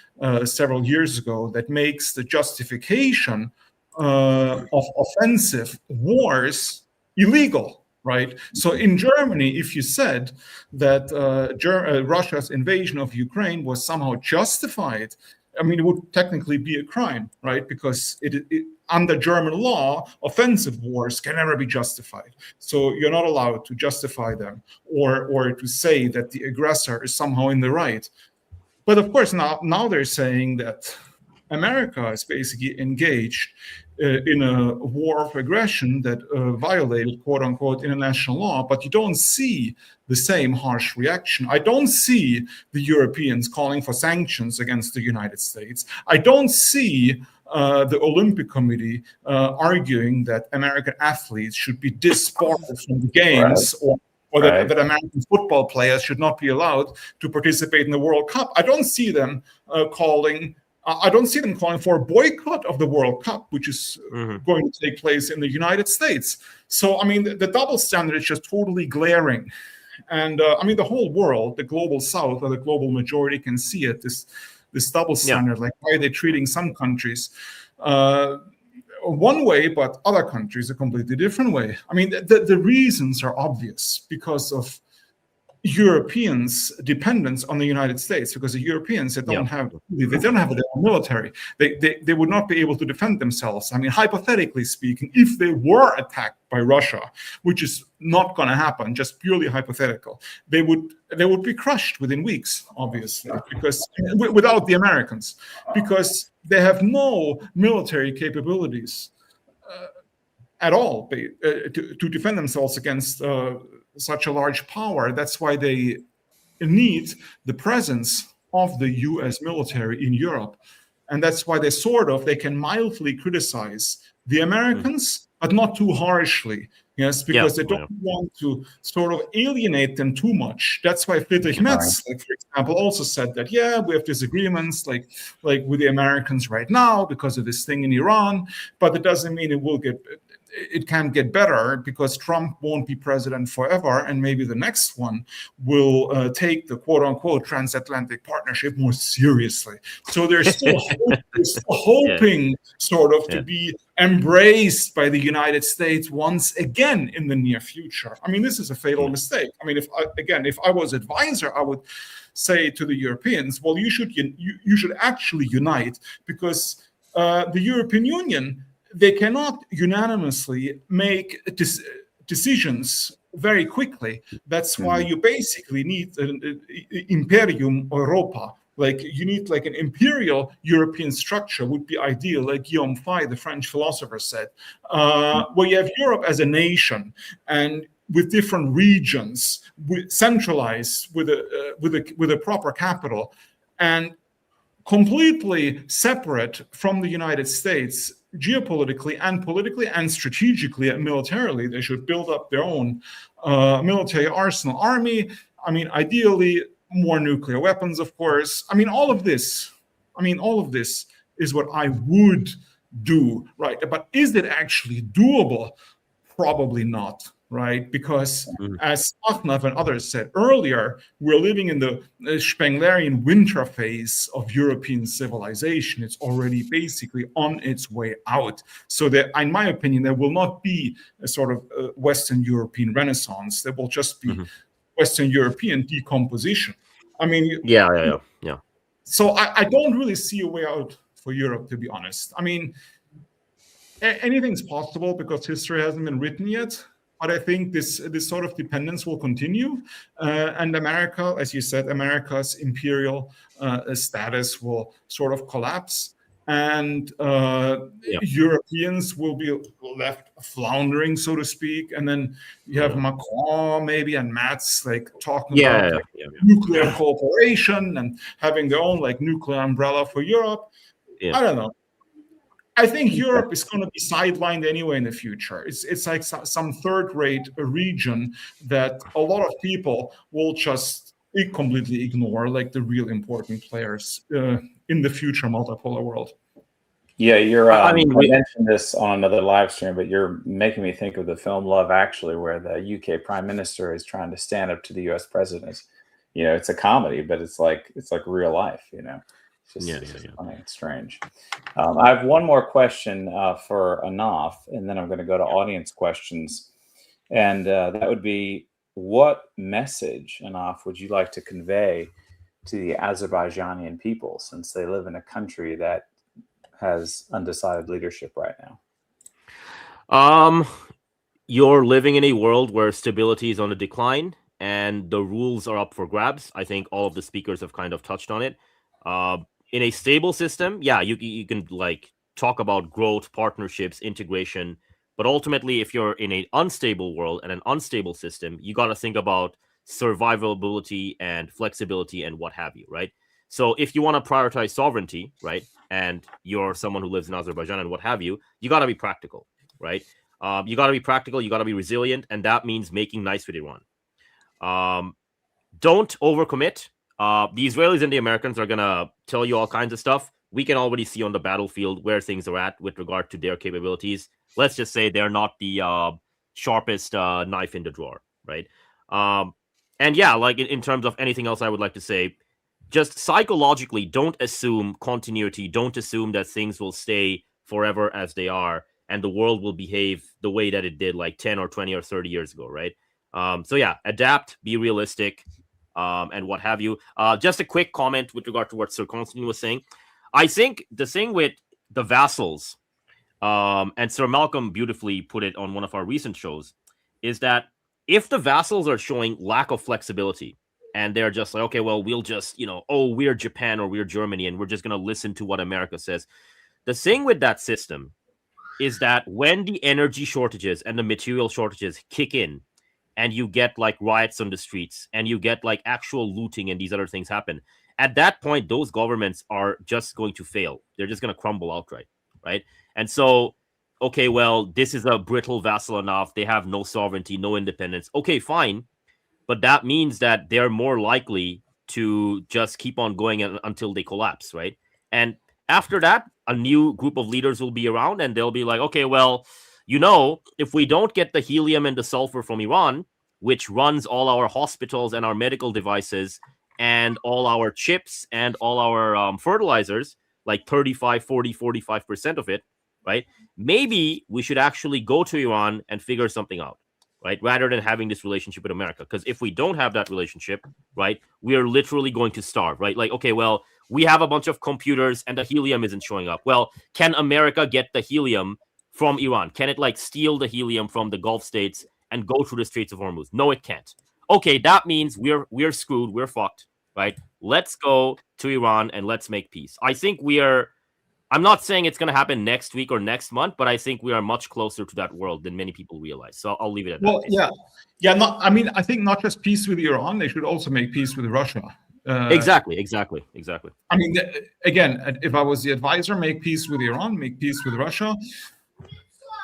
several years ago that makes the justification of offensive wars illegal, right? So in Germany, if you said that Russia's invasion of Ukraine was somehow justified it would technically be a crime, right? Because under German law, offensive wars can never be justified. So you're not allowed to justify them or to say that the aggressor is somehow in the right. But of course, now they're saying that America is basically engaged in a war of aggression that violated, quote unquote, international law, but you don't see the same harsh reaction. I don't see the Europeans calling for sanctions against the United States. I don't see the Olympic Committee arguing that American athletes should be disbarred from the games, or that American football players should not be allowed to participate in the World Cup. I don't see them calling for a boycott of the World Cup, which is going to take place in the United States. So, the double standard is just totally glaring. And the whole world, the global South or the global majority can see it, this double standard. Like, why are they treating some countries one way, but other countries a completely different way? The reasons are obvious, because of Europeans' dependence on the United States, because the Europeans, they don't have their own military. They would not be able to defend themselves. Hypothetically speaking, if they were attacked by Russia, which is not going to happen, just purely hypothetical, they would be crushed within weeks, obviously, because without the Americans, because they have no military capabilities at all to defend themselves against such a large power. That's why they need the presence of the US military in Europe. And that's why they can mildly criticize the Americans, but not too harshly. Yes, because they don't want to sort of alienate them too much. That's why Friedrich Merz, for example, also said that, we have disagreements like with the Americans right now because of this thing in Iran, but it doesn't mean it can't get better, because Trump won't be president forever, and maybe the next one will take the quote-unquote transatlantic partnership more seriously. So they're still hoping sort of to be embraced by the United States once again in the near future. This is a fatal mistake. If I was advisor, I would say to the Europeans, well, you should actually unite, because the European Union, they cannot unanimously make decisions very quickly. That's why you basically need an Imperium Europa. Like, you need like an imperial European structure would be ideal, like Guillaume Faye, the French philosopher, said, where you have Europe as a nation and with different regions, centralized with a proper capital, and completely separate from the United States geopolitically and politically and strategically and militarily. They should build up their own military arsenal, army. Ideally, more nuclear weapons, of course. All of this is what I would do, right? But is it actually doable? Probably not, right? Because as Ahnav and others said earlier, we're living in the Spenglerian winter phase of European civilization. It's already basically on its way out. So that, in my opinion, there will not be a sort of Western European renaissance. There will just be Western European decomposition. So I don't really see a way out for Europe, to be honest. Anything's possible because history hasn't been written yet. But I think this sort of dependence will continue. And America, as you said, America's imperial status will sort of collapse. And Europeans will be left floundering, so to speak. And then you have Macron maybe and Merz like talking about nuclear cooperation and having their own like nuclear umbrella for Europe. I don't know. I think Europe is going to be sidelined anyway in the future. It's like some third-rate region that a lot of people will just completely ignore, like the real important players in the future multipolar world. Yeah, I mentioned this on another live stream, but you're making me think of the film Love Actually, where the UK Prime Minister is trying to stand up to the US President. It's a comedy, but it's like real life. It's just funny. It's strange. I have one more question for Anaf, and then I'm going to go to audience questions. And that would be, what message, Anaf, would you like to convey to the Azerbaijani people, since they live in a country that has undecided leadership right now? You're living in a world where stability is on a decline and the rules are up for grabs. I think all of the speakers have kind of touched on it. In a stable system, yeah, you can like talk about growth, partnerships, integration, but ultimately, if you're in an unstable world and an unstable system, you got to think about survivability and flexibility and what have you, right? So if you want to prioritize sovereignty, right, and you're someone who lives in Azerbaijan and what have you, you got to be practical, right? You got to be practical, you got to be resilient, and that means making nice with Iran. Don't overcommit. The Israelis and the Americans are going to tell you all kinds of stuff. We can already see on the battlefield where things are at with regard to their capabilities. Let's just say they're not the sharpest knife in the drawer, right? And yeah, like in terms of anything else I would like to say, just psychologically, don't assume continuity. Don't assume that things will stay forever as they are and the world will behave the way that it did like 10 or 20 or 30 years ago, right? So yeah, adapt, be realistic, and what have you. Just a quick comment with regard to what Sir Constantine was saying. I think the thing with the vassals, and Sir Malcolm beautifully put it on one of our recent shows, is that if the vassals are showing lack of flexibility and they're just like, okay, well, we'll just, we're Japan or we're Germany and we're just going to listen to what America says. The thing with that system is that when the energy shortages and the material shortages kick in and you get like riots on the streets and you get like actual looting and these other things happen, at that point, those governments are just going to fail. They're just going to crumble outright, right? And so, okay, well, this is a brittle vassal enough. They have no sovereignty, no independence. Okay, fine. But that means that they're more likely to just keep on going until they collapse, right? And after that, a new group of leaders will be around and they'll be like, okay, well, if we don't get the helium and the sulfur from Iran, which runs all our hospitals and our medical devices and all our chips and all our fertilizers, like 35, 40, 45% of it, right? Maybe we should actually go to Iran and figure something out, right? Rather than having this relationship with America. Because if we don't have that relationship, right, we are literally going to starve, right? Like, okay, well, we have a bunch of computers and the helium isn't showing up. Well, can America get the helium from Iran? Can it like steal the helium from the Gulf states and go through the Straits of Hormuz? No, it can't. Okay, that means we're screwed. We're fucked, right? Let's go to Iran and let's make peace. I think I'm not saying it's going to happen next week or next month, but I think we are much closer to that world than many people realize. So I'll leave it at that. Well, I think not just peace with Iran, they should also make peace with Russia. Exactly. I mean, again, if I was the advisor, make peace with Iran, make peace with Russia,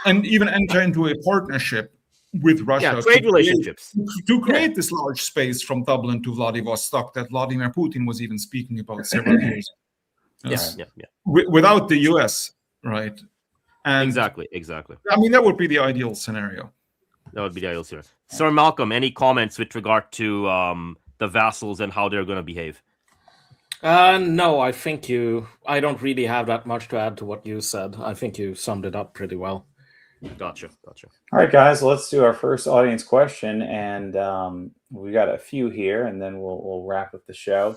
and even enter into a partnership with Russia. Yeah, trade relationships. To create this large space from Dublin to Vladivostok that Vladimir Putin was even speaking about several years ago. Yeah. Without the US, right? And exactly. I mean, that would be the ideal scenario. That would be the ideal scenario. Sir Malcolm, any comments with regard to the vassals and how they're going to behave? No, I don't really have that much to add to what you said. I think you summed it up pretty well. Gotcha. All right, guys, let's do our first audience question. And we got a few here, and then we'll wrap up the show.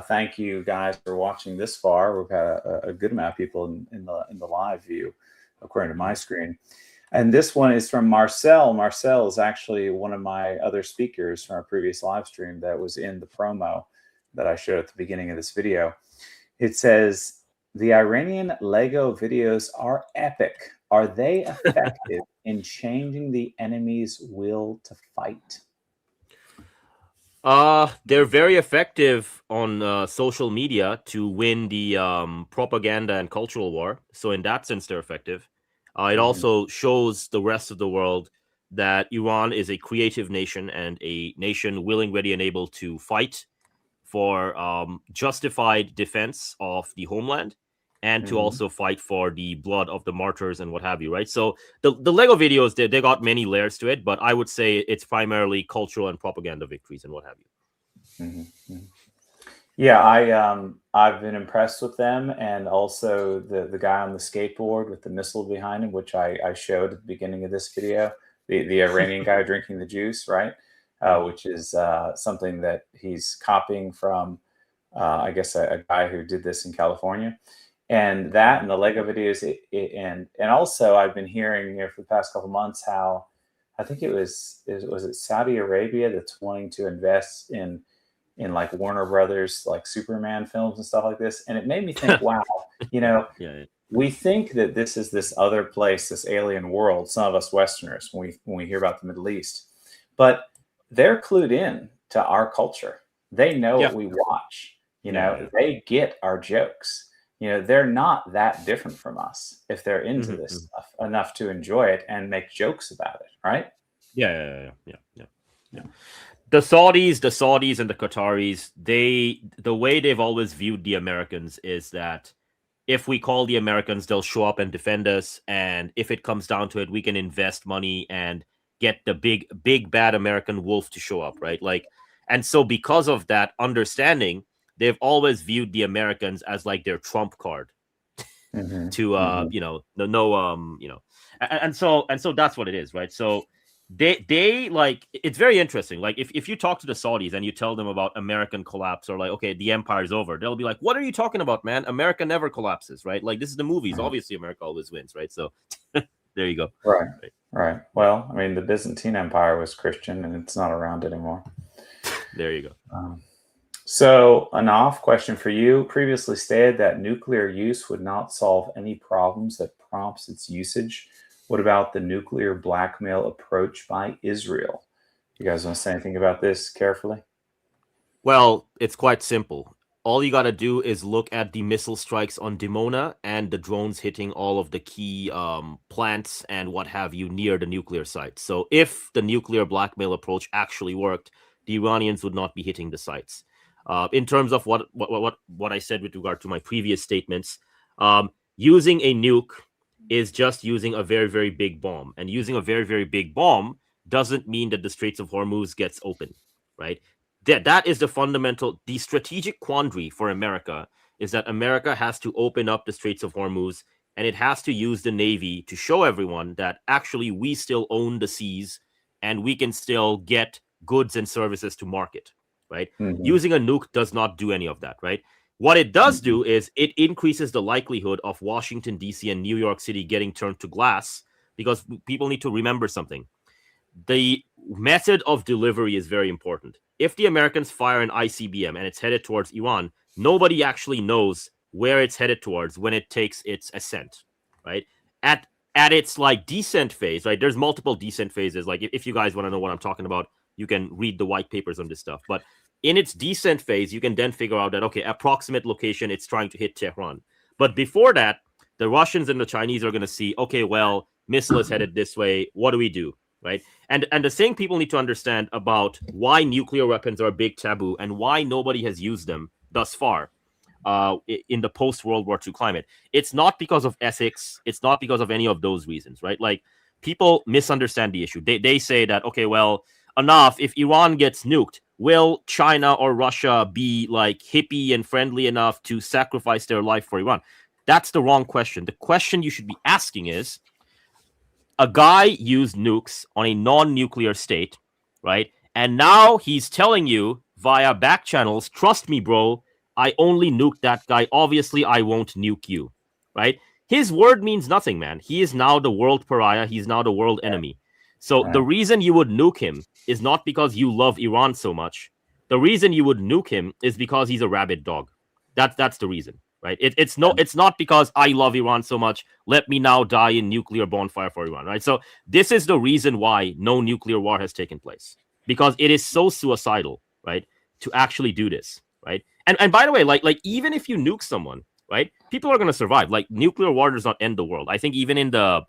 Thank you guys for watching this far. We've had a good amount of people in the live view, according to my screen. And this one is from Marcel. Marcel is actually one of my other speakers from our previous live stream that was in the promo that I showed at the beginning of this video. It says, the Iranian Lego videos are epic. Are they effective in changing the enemy's will to fight? They're very effective on social media to win the propaganda and cultural war. So in that sense, they're effective. It also shows the rest of the world that Iran is a creative nation and a nation willing, ready, and able to fight for justified defense of the homeland and to also fight for the blood of the martyrs and what have you, right? So the Lego videos, they got many layers to it, but I would say it's primarily cultural and propaganda victories and what have you. Yeah, I've been impressed with them, and also the guy on the skateboard with the missile behind him, which I showed at the beginning of this video, the Iranian guy drinking the juice, right? Which is something that he's copying from I guess a guy who did this in California, and that and the Lego videos, and also I've been hearing for the past couple months how I think was it Saudi Arabia that's wanting to invest in like Warner Brothers, like Superman films and stuff like this, and it made me think, wow, we think that this is this other place, this alien world. Some of us Westerners, when we hear about the Middle East, but they're clued in to our culture. They know what we watch. They get our jokes. They're not that different from us if they're into this stuff enough to enjoy it and make jokes about it, right? Yeah. The Saudis and the Qataris, the way they've always viewed the Americans is that if we call the Americans, they'll show up and defend us. And if it comes down to it, we can invest money and get the big bad American wolf to show up, right? And so because of that understanding, they've always viewed the Americans as like their trump card and so that's what it is, right? So they like, it's very interesting. Like if you talk to the Saudis and you tell them about American collapse or like, okay, the empire's over, they'll be like, what are you talking about, man? America never collapses, right? Like this is the movies. Obviously America always wins, right? So there you go. Right. Well, I mean, the Byzantine Empire was Christian and it's not around anymore. There you go. So, Anaf, question for you. Previously stated that nuclear use would not solve any problems that prompts its usage. What about the nuclear blackmail approach by Israel? You guys want to say anything about this carefully? Well, it's quite simple. All you got to do is look at the missile strikes on Dimona and the drones hitting all of the key plants and what have you near the nuclear sites. So if the nuclear blackmail approach actually worked, the Iranians would not be hitting the sites. In terms of what I said with regard to my previous statements, using a nuke is just using a very, very big bomb. And using a very, very big bomb doesn't mean that the Straits of Hormuz gets open, right? That is the strategic quandary for America is that America has to open up the Straits of Hormuz and it has to use the Navy to show everyone that actually we still own the seas and we can still get goods and services to market, right? Using a nuke does not do any of that, right? What it does do is it increases the likelihood of Washington, D.C. and New York City getting turned to glass because people need to remember something. The method of delivery is very important. If the Americans fire an ICBM and it's headed towards Iran, nobody actually knows where it's headed towards when it takes its ascent, right? At its like descent phase, right? There's multiple descent phases. Like if you guys want to know what I'm talking about, you can read the white papers on this stuff. But in its descent phase, you can then figure out that, okay, approximate location, it's trying to hit Tehran. But before that, the Russians and the Chinese are going to see, okay, well, missile is headed this way. What do we do, right? And the same people need to understand about why nuclear weapons are a big taboo and why nobody has used them thus far in the post-World War II climate. It's not because of ethics. It's not because of any of those reasons, right? Like, people misunderstand the issue. They say that, okay, well, enough, if Iran gets nuked, will China or Russia be like hippie and friendly enough to sacrifice their life for Iran? That's the wrong question. The question you should be asking is, a guy used nukes on a non-nuclear state, right? And now he's telling you via back channels, trust me, bro, I only nuked that guy. Obviously, I won't nuke you, right? His word means nothing, man. He is now the world pariah. He's now the world enemy. So the reason you would nuke him is not because you love Iran so much. The reason you would nuke him is because he's a rabid dog. That's the reason, right? It's not because I love Iran so much. Let me now die in nuclear bonfire for Iran, right? So this is the reason why no nuclear war has taken place, because it is so suicidal, right, to actually do this, right? And by the way, like even if you nuke someone, right, people are going to survive. Like, nuclear war does not end the world. I think even in the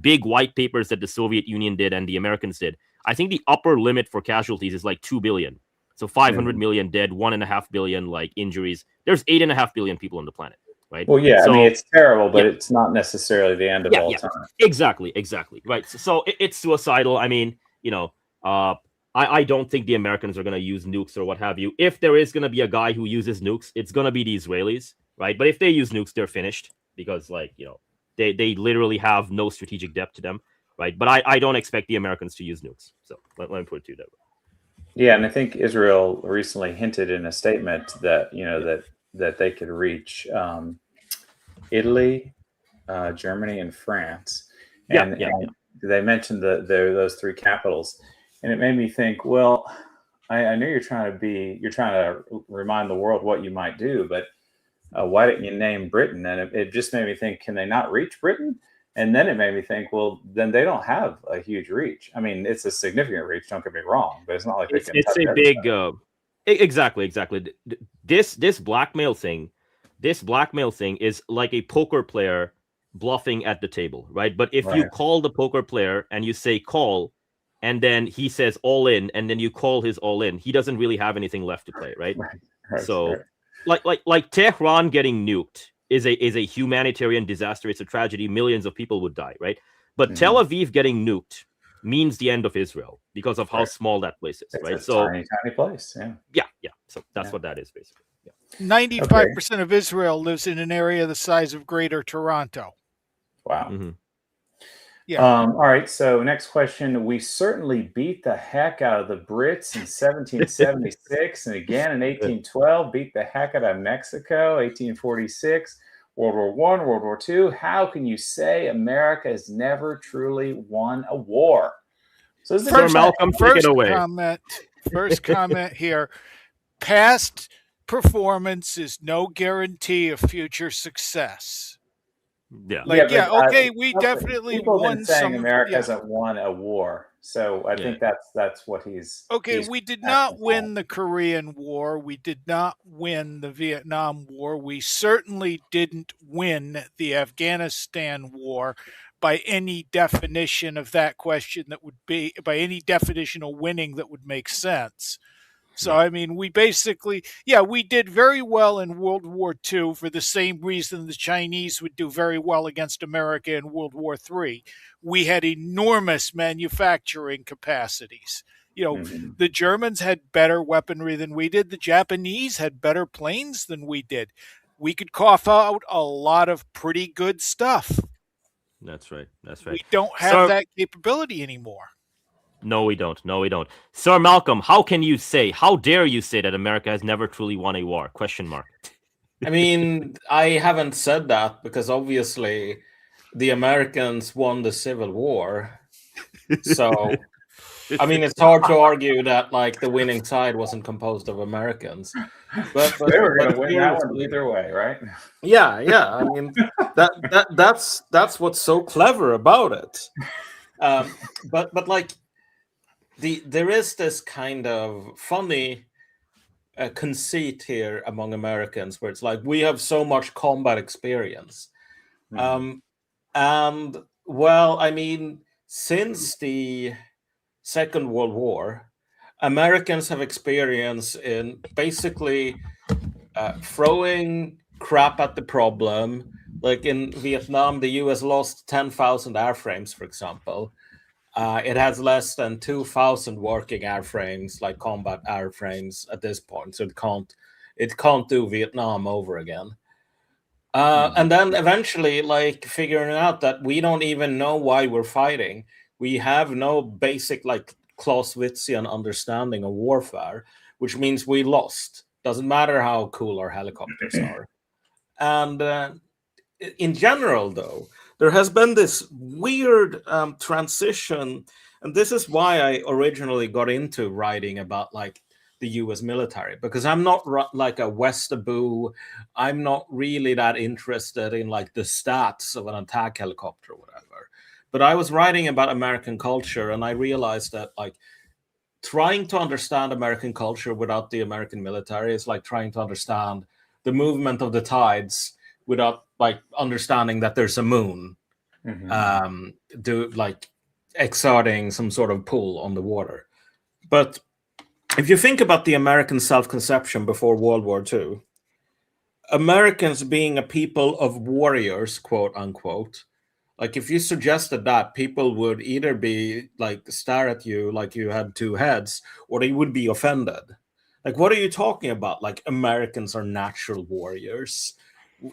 big white papers that the Soviet Union did and the Americans did, I think the upper limit for casualties is like 2 billion. So 500 million dead, 1.5 billion like injuries. There's 8.5 billion people on the planet, right? Well, yeah, so, I mean, it's terrible, but it's not necessarily the end of all time. Exactly, right. So it's suicidal. I mean, I don't think the Americans are going to use nukes or what have you. If there is going to be a guy who uses nukes, it's going to be the Israelis, right? But if they use nukes, they're finished because, like, they literally have no strategic depth to them, right? But I don't expect the Americans to use nukes. So let me put it to you that way. Yeah, and I think Israel recently hinted in a statement that that they could reach Italy, Germany, and France. And they mentioned those three capitals, and it made me think. Well, I know you're trying to remind the world what you might do, but why didn't you name Britain? And it just made me think, can they not reach Britain? And then it made me think, well, then they don't have a huge reach. I mean, it's a significant reach. Don't get me wrong, but it's not like it's a big. Exactly. This blackmail thing is like a poker player bluffing at the table, right? But if you call the poker player and you say call, and then he says all in, and then you call his all in, he doesn't really have anything left to play, right? So, like Tehran getting nuked is a humanitarian disaster. It's a tragedy. Millions of people would die, right? But Tel Aviv getting nuked means the end of Israel because of how small that place is, right? It's a tiny place. Yeah. So that's what that is basically. 95% of Israel lives in an area the size of Greater Toronto. Wow. Yeah. All right. So next question. We certainly beat the heck out of the Brits in 1776 and again in 1812. Beat the heck out of Mexico, 1846. World War I, World War II. How can you say America has never truly won a war? So this is Malcolm, take it away. First comment here. Past performance is no guarantee of future success. Yeah. We definitely won some. America hasn't won a war, so I think that's what he's. Okay, we did not win the Korean War. We did not win the Vietnam War. We certainly didn't win the Afghanistan War by any definition of that question that would be by any definition of winning that would make sense. So, I mean, we basically, we did very well in World War II for the same reason the Chinese would do very well against America in World War III. We had enormous manufacturing capacities. The Germans had better weaponry than we did. The Japanese had better planes than we did. We could cough out a lot of pretty good stuff. That's right. We don't have that capability anymore. No, we don't. Sir Malcolm, how dare you say that America has never truly won a war? ? I mean, I haven't said that because obviously the Americans won the Civil War. So, I mean, it's hard to argue that like the winning side wasn't composed of Americans. But they were going to win that one either way, right? Yeah. I mean, that's what's so clever about it. But like. There is this kind of funny conceit here among Americans where it's like we have so much combat experience. And well, I mean, since the Second World War, Americans have experience in basically throwing crap at the problem. Like in Vietnam, the US lost 10,000 airframes, for example. It has less than 2,000 working airframes, like combat airframes, at this point, so it can't do Vietnam over again. And then eventually, like figuring out that we don't even know why we're fighting. We have no basic, like Clausewitzian understanding of warfare, which means we lost. Doesn't matter how cool our helicopters are. And in general, though, there has been this weird transition, and this is why I originally got into writing about like the U.S. military, because I'm not like a Westerbo. I'm not really that interested in like the stats of an attack helicopter or whatever. But I was writing about American culture, and I realized that like trying to understand American culture without the American military is like trying to understand the movement of the tides without like understanding that there's a moon, exerting some sort of pull on the water. But if you think about the American self-conception before World War II, Americans being a people of warriors, quote unquote, like if you suggested that, people would either be like stare at you like you had two heads, or they would be offended. Like, what are you talking about? Like, Americans are natural warriors.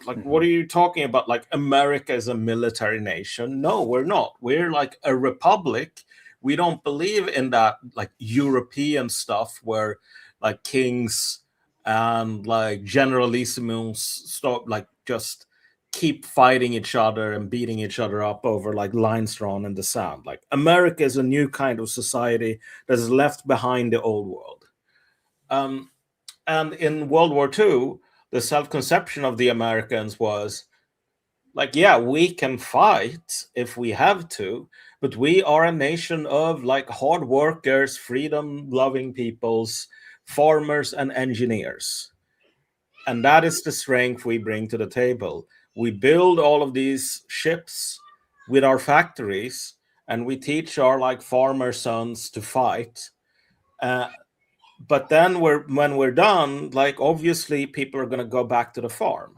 Like, what are you talking about? Like, America is a military nation? No, we're not. We're like a republic we don't believe in that like European stuff where like kings and like generalissimus stop like just keep fighting each other and beating each other up over like lines drawn in the sand. Like America is a new kind of society that is left behind the old world. And in World War II, the self-conception of the Americans was like, yeah, we can fight if we have to, but we are a nation of like hard workers, freedom-loving peoples, farmers and engineers. And that is the strength we bring to the table. We build all of these ships with our factories, and we teach our like farmer sons to fight. But then when we're done, like obviously people are going to go back to the farm.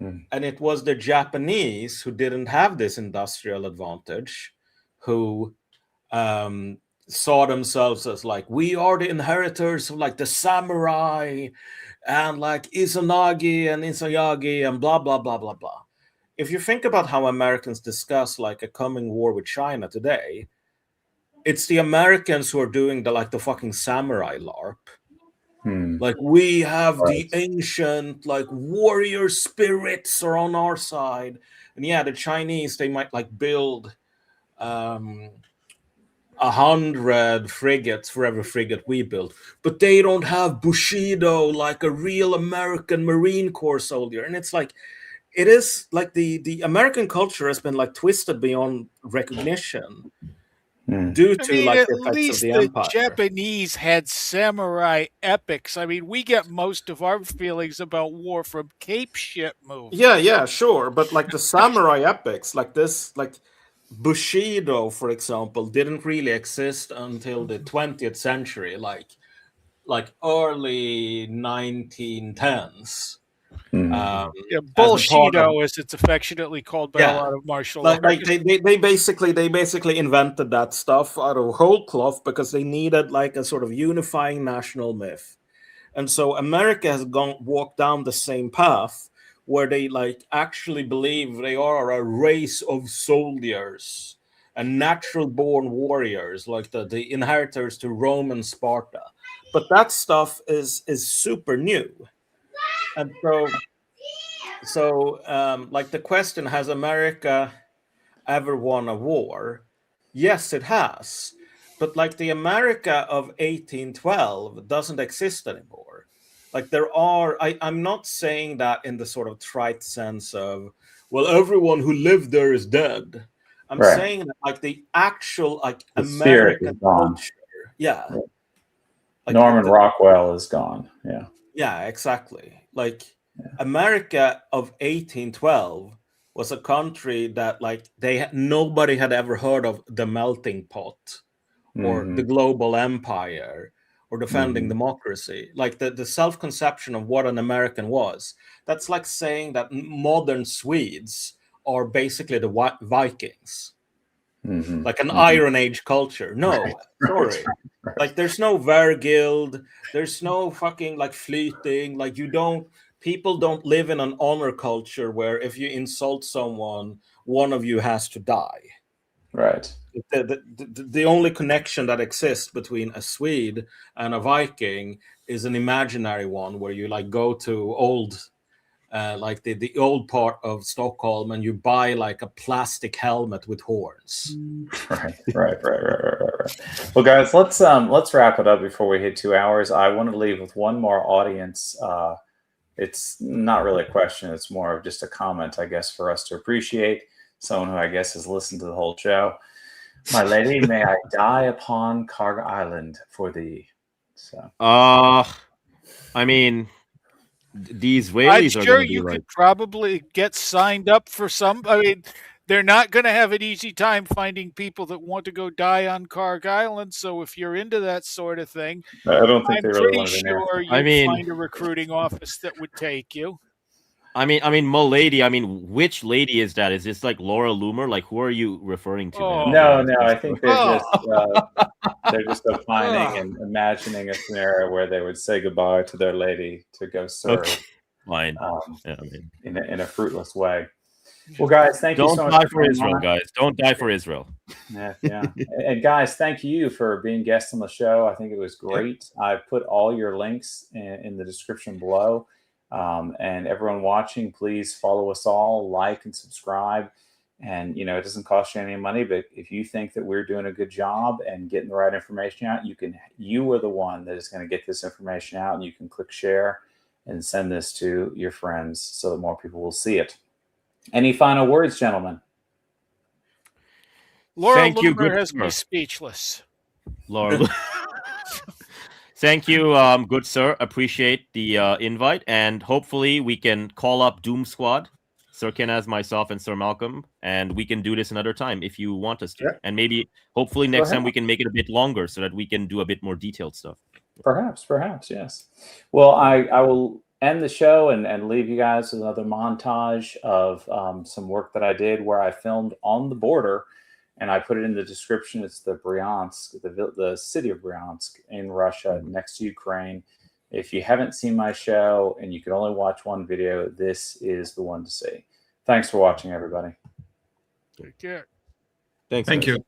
And it was the Japanese who didn't have this industrial advantage, who saw themselves as like, we are the inheritors of like the samurai and like Izanagi and Izayagi and blah, blah, blah, blah, blah. If you think about how Americans discuss like a coming war with China today, it's the Americans who are doing the fucking samurai LARP. Like we have the ancient like warrior spirits are on our side, and yeah, the Chinese, they might like build 100 frigates for every frigate we build, but they don't have Bushido like a real American Marine Corps soldier. And it's like, it is like the American culture has been like twisted beyond recognition. Due to like the effects of the empire. Japanese had samurai epics. I mean, we get most of our feelings about war from Cape shit movies. Yeah, sure. But like the samurai epics, like this, like Bushido, for example, didn't really exist until the 20th century, like early 1910s. Bullshido, as it's affectionately called by a lot of martial arts. Like they basically invented that stuff out of whole cloth because they needed like a sort of unifying national myth. And so America has walked down the same path where they like actually believe they are a race of soldiers and natural born warriors, like the inheritors to Rome and Sparta. But that stuff is super new. And so like the question, has America ever won a war? Yes, it has. But like the America of 1812 doesn't exist anymore. Like there are, I'm not saying that in the sort of trite sense of, well, everyone who lived there is dead. I'm saying that like the actual like the American culture. Yeah. Like Norman Rockwell is gone. Yeah. Yeah, exactly. Like America of 1812 was a country that like nobody had ever heard of the melting pot or the global empire or defending democracy. Like the self-conception of what an American was, that's like saying that modern Swedes are basically the Vikings. Like an Iron Age culture. No, sorry. Like there's no Vergild, there's no fucking like fleeting, like people don't live in an honor culture where if you insult someone, one of you has to die. Right. The only connection that exists between a Swede and a Viking is an imaginary one where you like go to old like the old part of Stockholm and you buy like a plastic helmet with horns. Right. Well, guys, let's wrap it up before we hit 2 hours. I want to leave with one more audience. It's not really a question. It's more of just a comment, I guess, for us to appreciate. Someone who I guess has listened to the whole show. My lady, may I die upon KURSK Island for thee. So. I mean, these whales I'm are sure going to be you like... could probably get signed up for some. I mean, they're not going to have an easy time finding people that want to go die on KURSK Island. So if you're into that sort of thing, I don't think they really pretty want to be there. sure you'd find a recruiting office that would take you. I mean, milady. I mean, which lady is that? Is this like Laura Loomer? Like, who are you referring to? No. I think they're just opining and imagining a scenario where they would say goodbye to their lady to go serve. Okay. Fine. In a fruitless way. Well, guys, thank you Don't so much die for for being Israel, on. guys. Don't die for Israel. Yeah. And guys, thank you for being guests on the show. I think it was great. I put all your links in the description below. And everyone watching, please follow us all, like and subscribe. And, you know, it doesn't cost you any money, but if you think that we're doing a good job and getting the right information out, you are the one that is going to get this information out, and you can click share and send this to your friends so that more people will see it. Any final words, gentlemen? Laura Thank you, Loomer good has me sir. speechless. Laura. Thank you, good sir. Appreciate the invite, and hopefully we can call up Doom Squad, Sir Kenaz, myself, and Sir Malcolm, and we can do this another time if you want us to. Yeah. And maybe, hopefully, next time we can make it a bit longer so that we can do a bit more detailed stuff. Perhaps, yes. Well, I will end the show and leave you guys with another montage of some work that I did where I filmed on the border, and I put it in the description. It's the Bryansk, the city of Bryansk in Russia, next to Ukraine. If you haven't seen my show and you can only watch one video, this is the one to see. Thanks for watching, everybody. Take care. Thanks. Thank guys. you.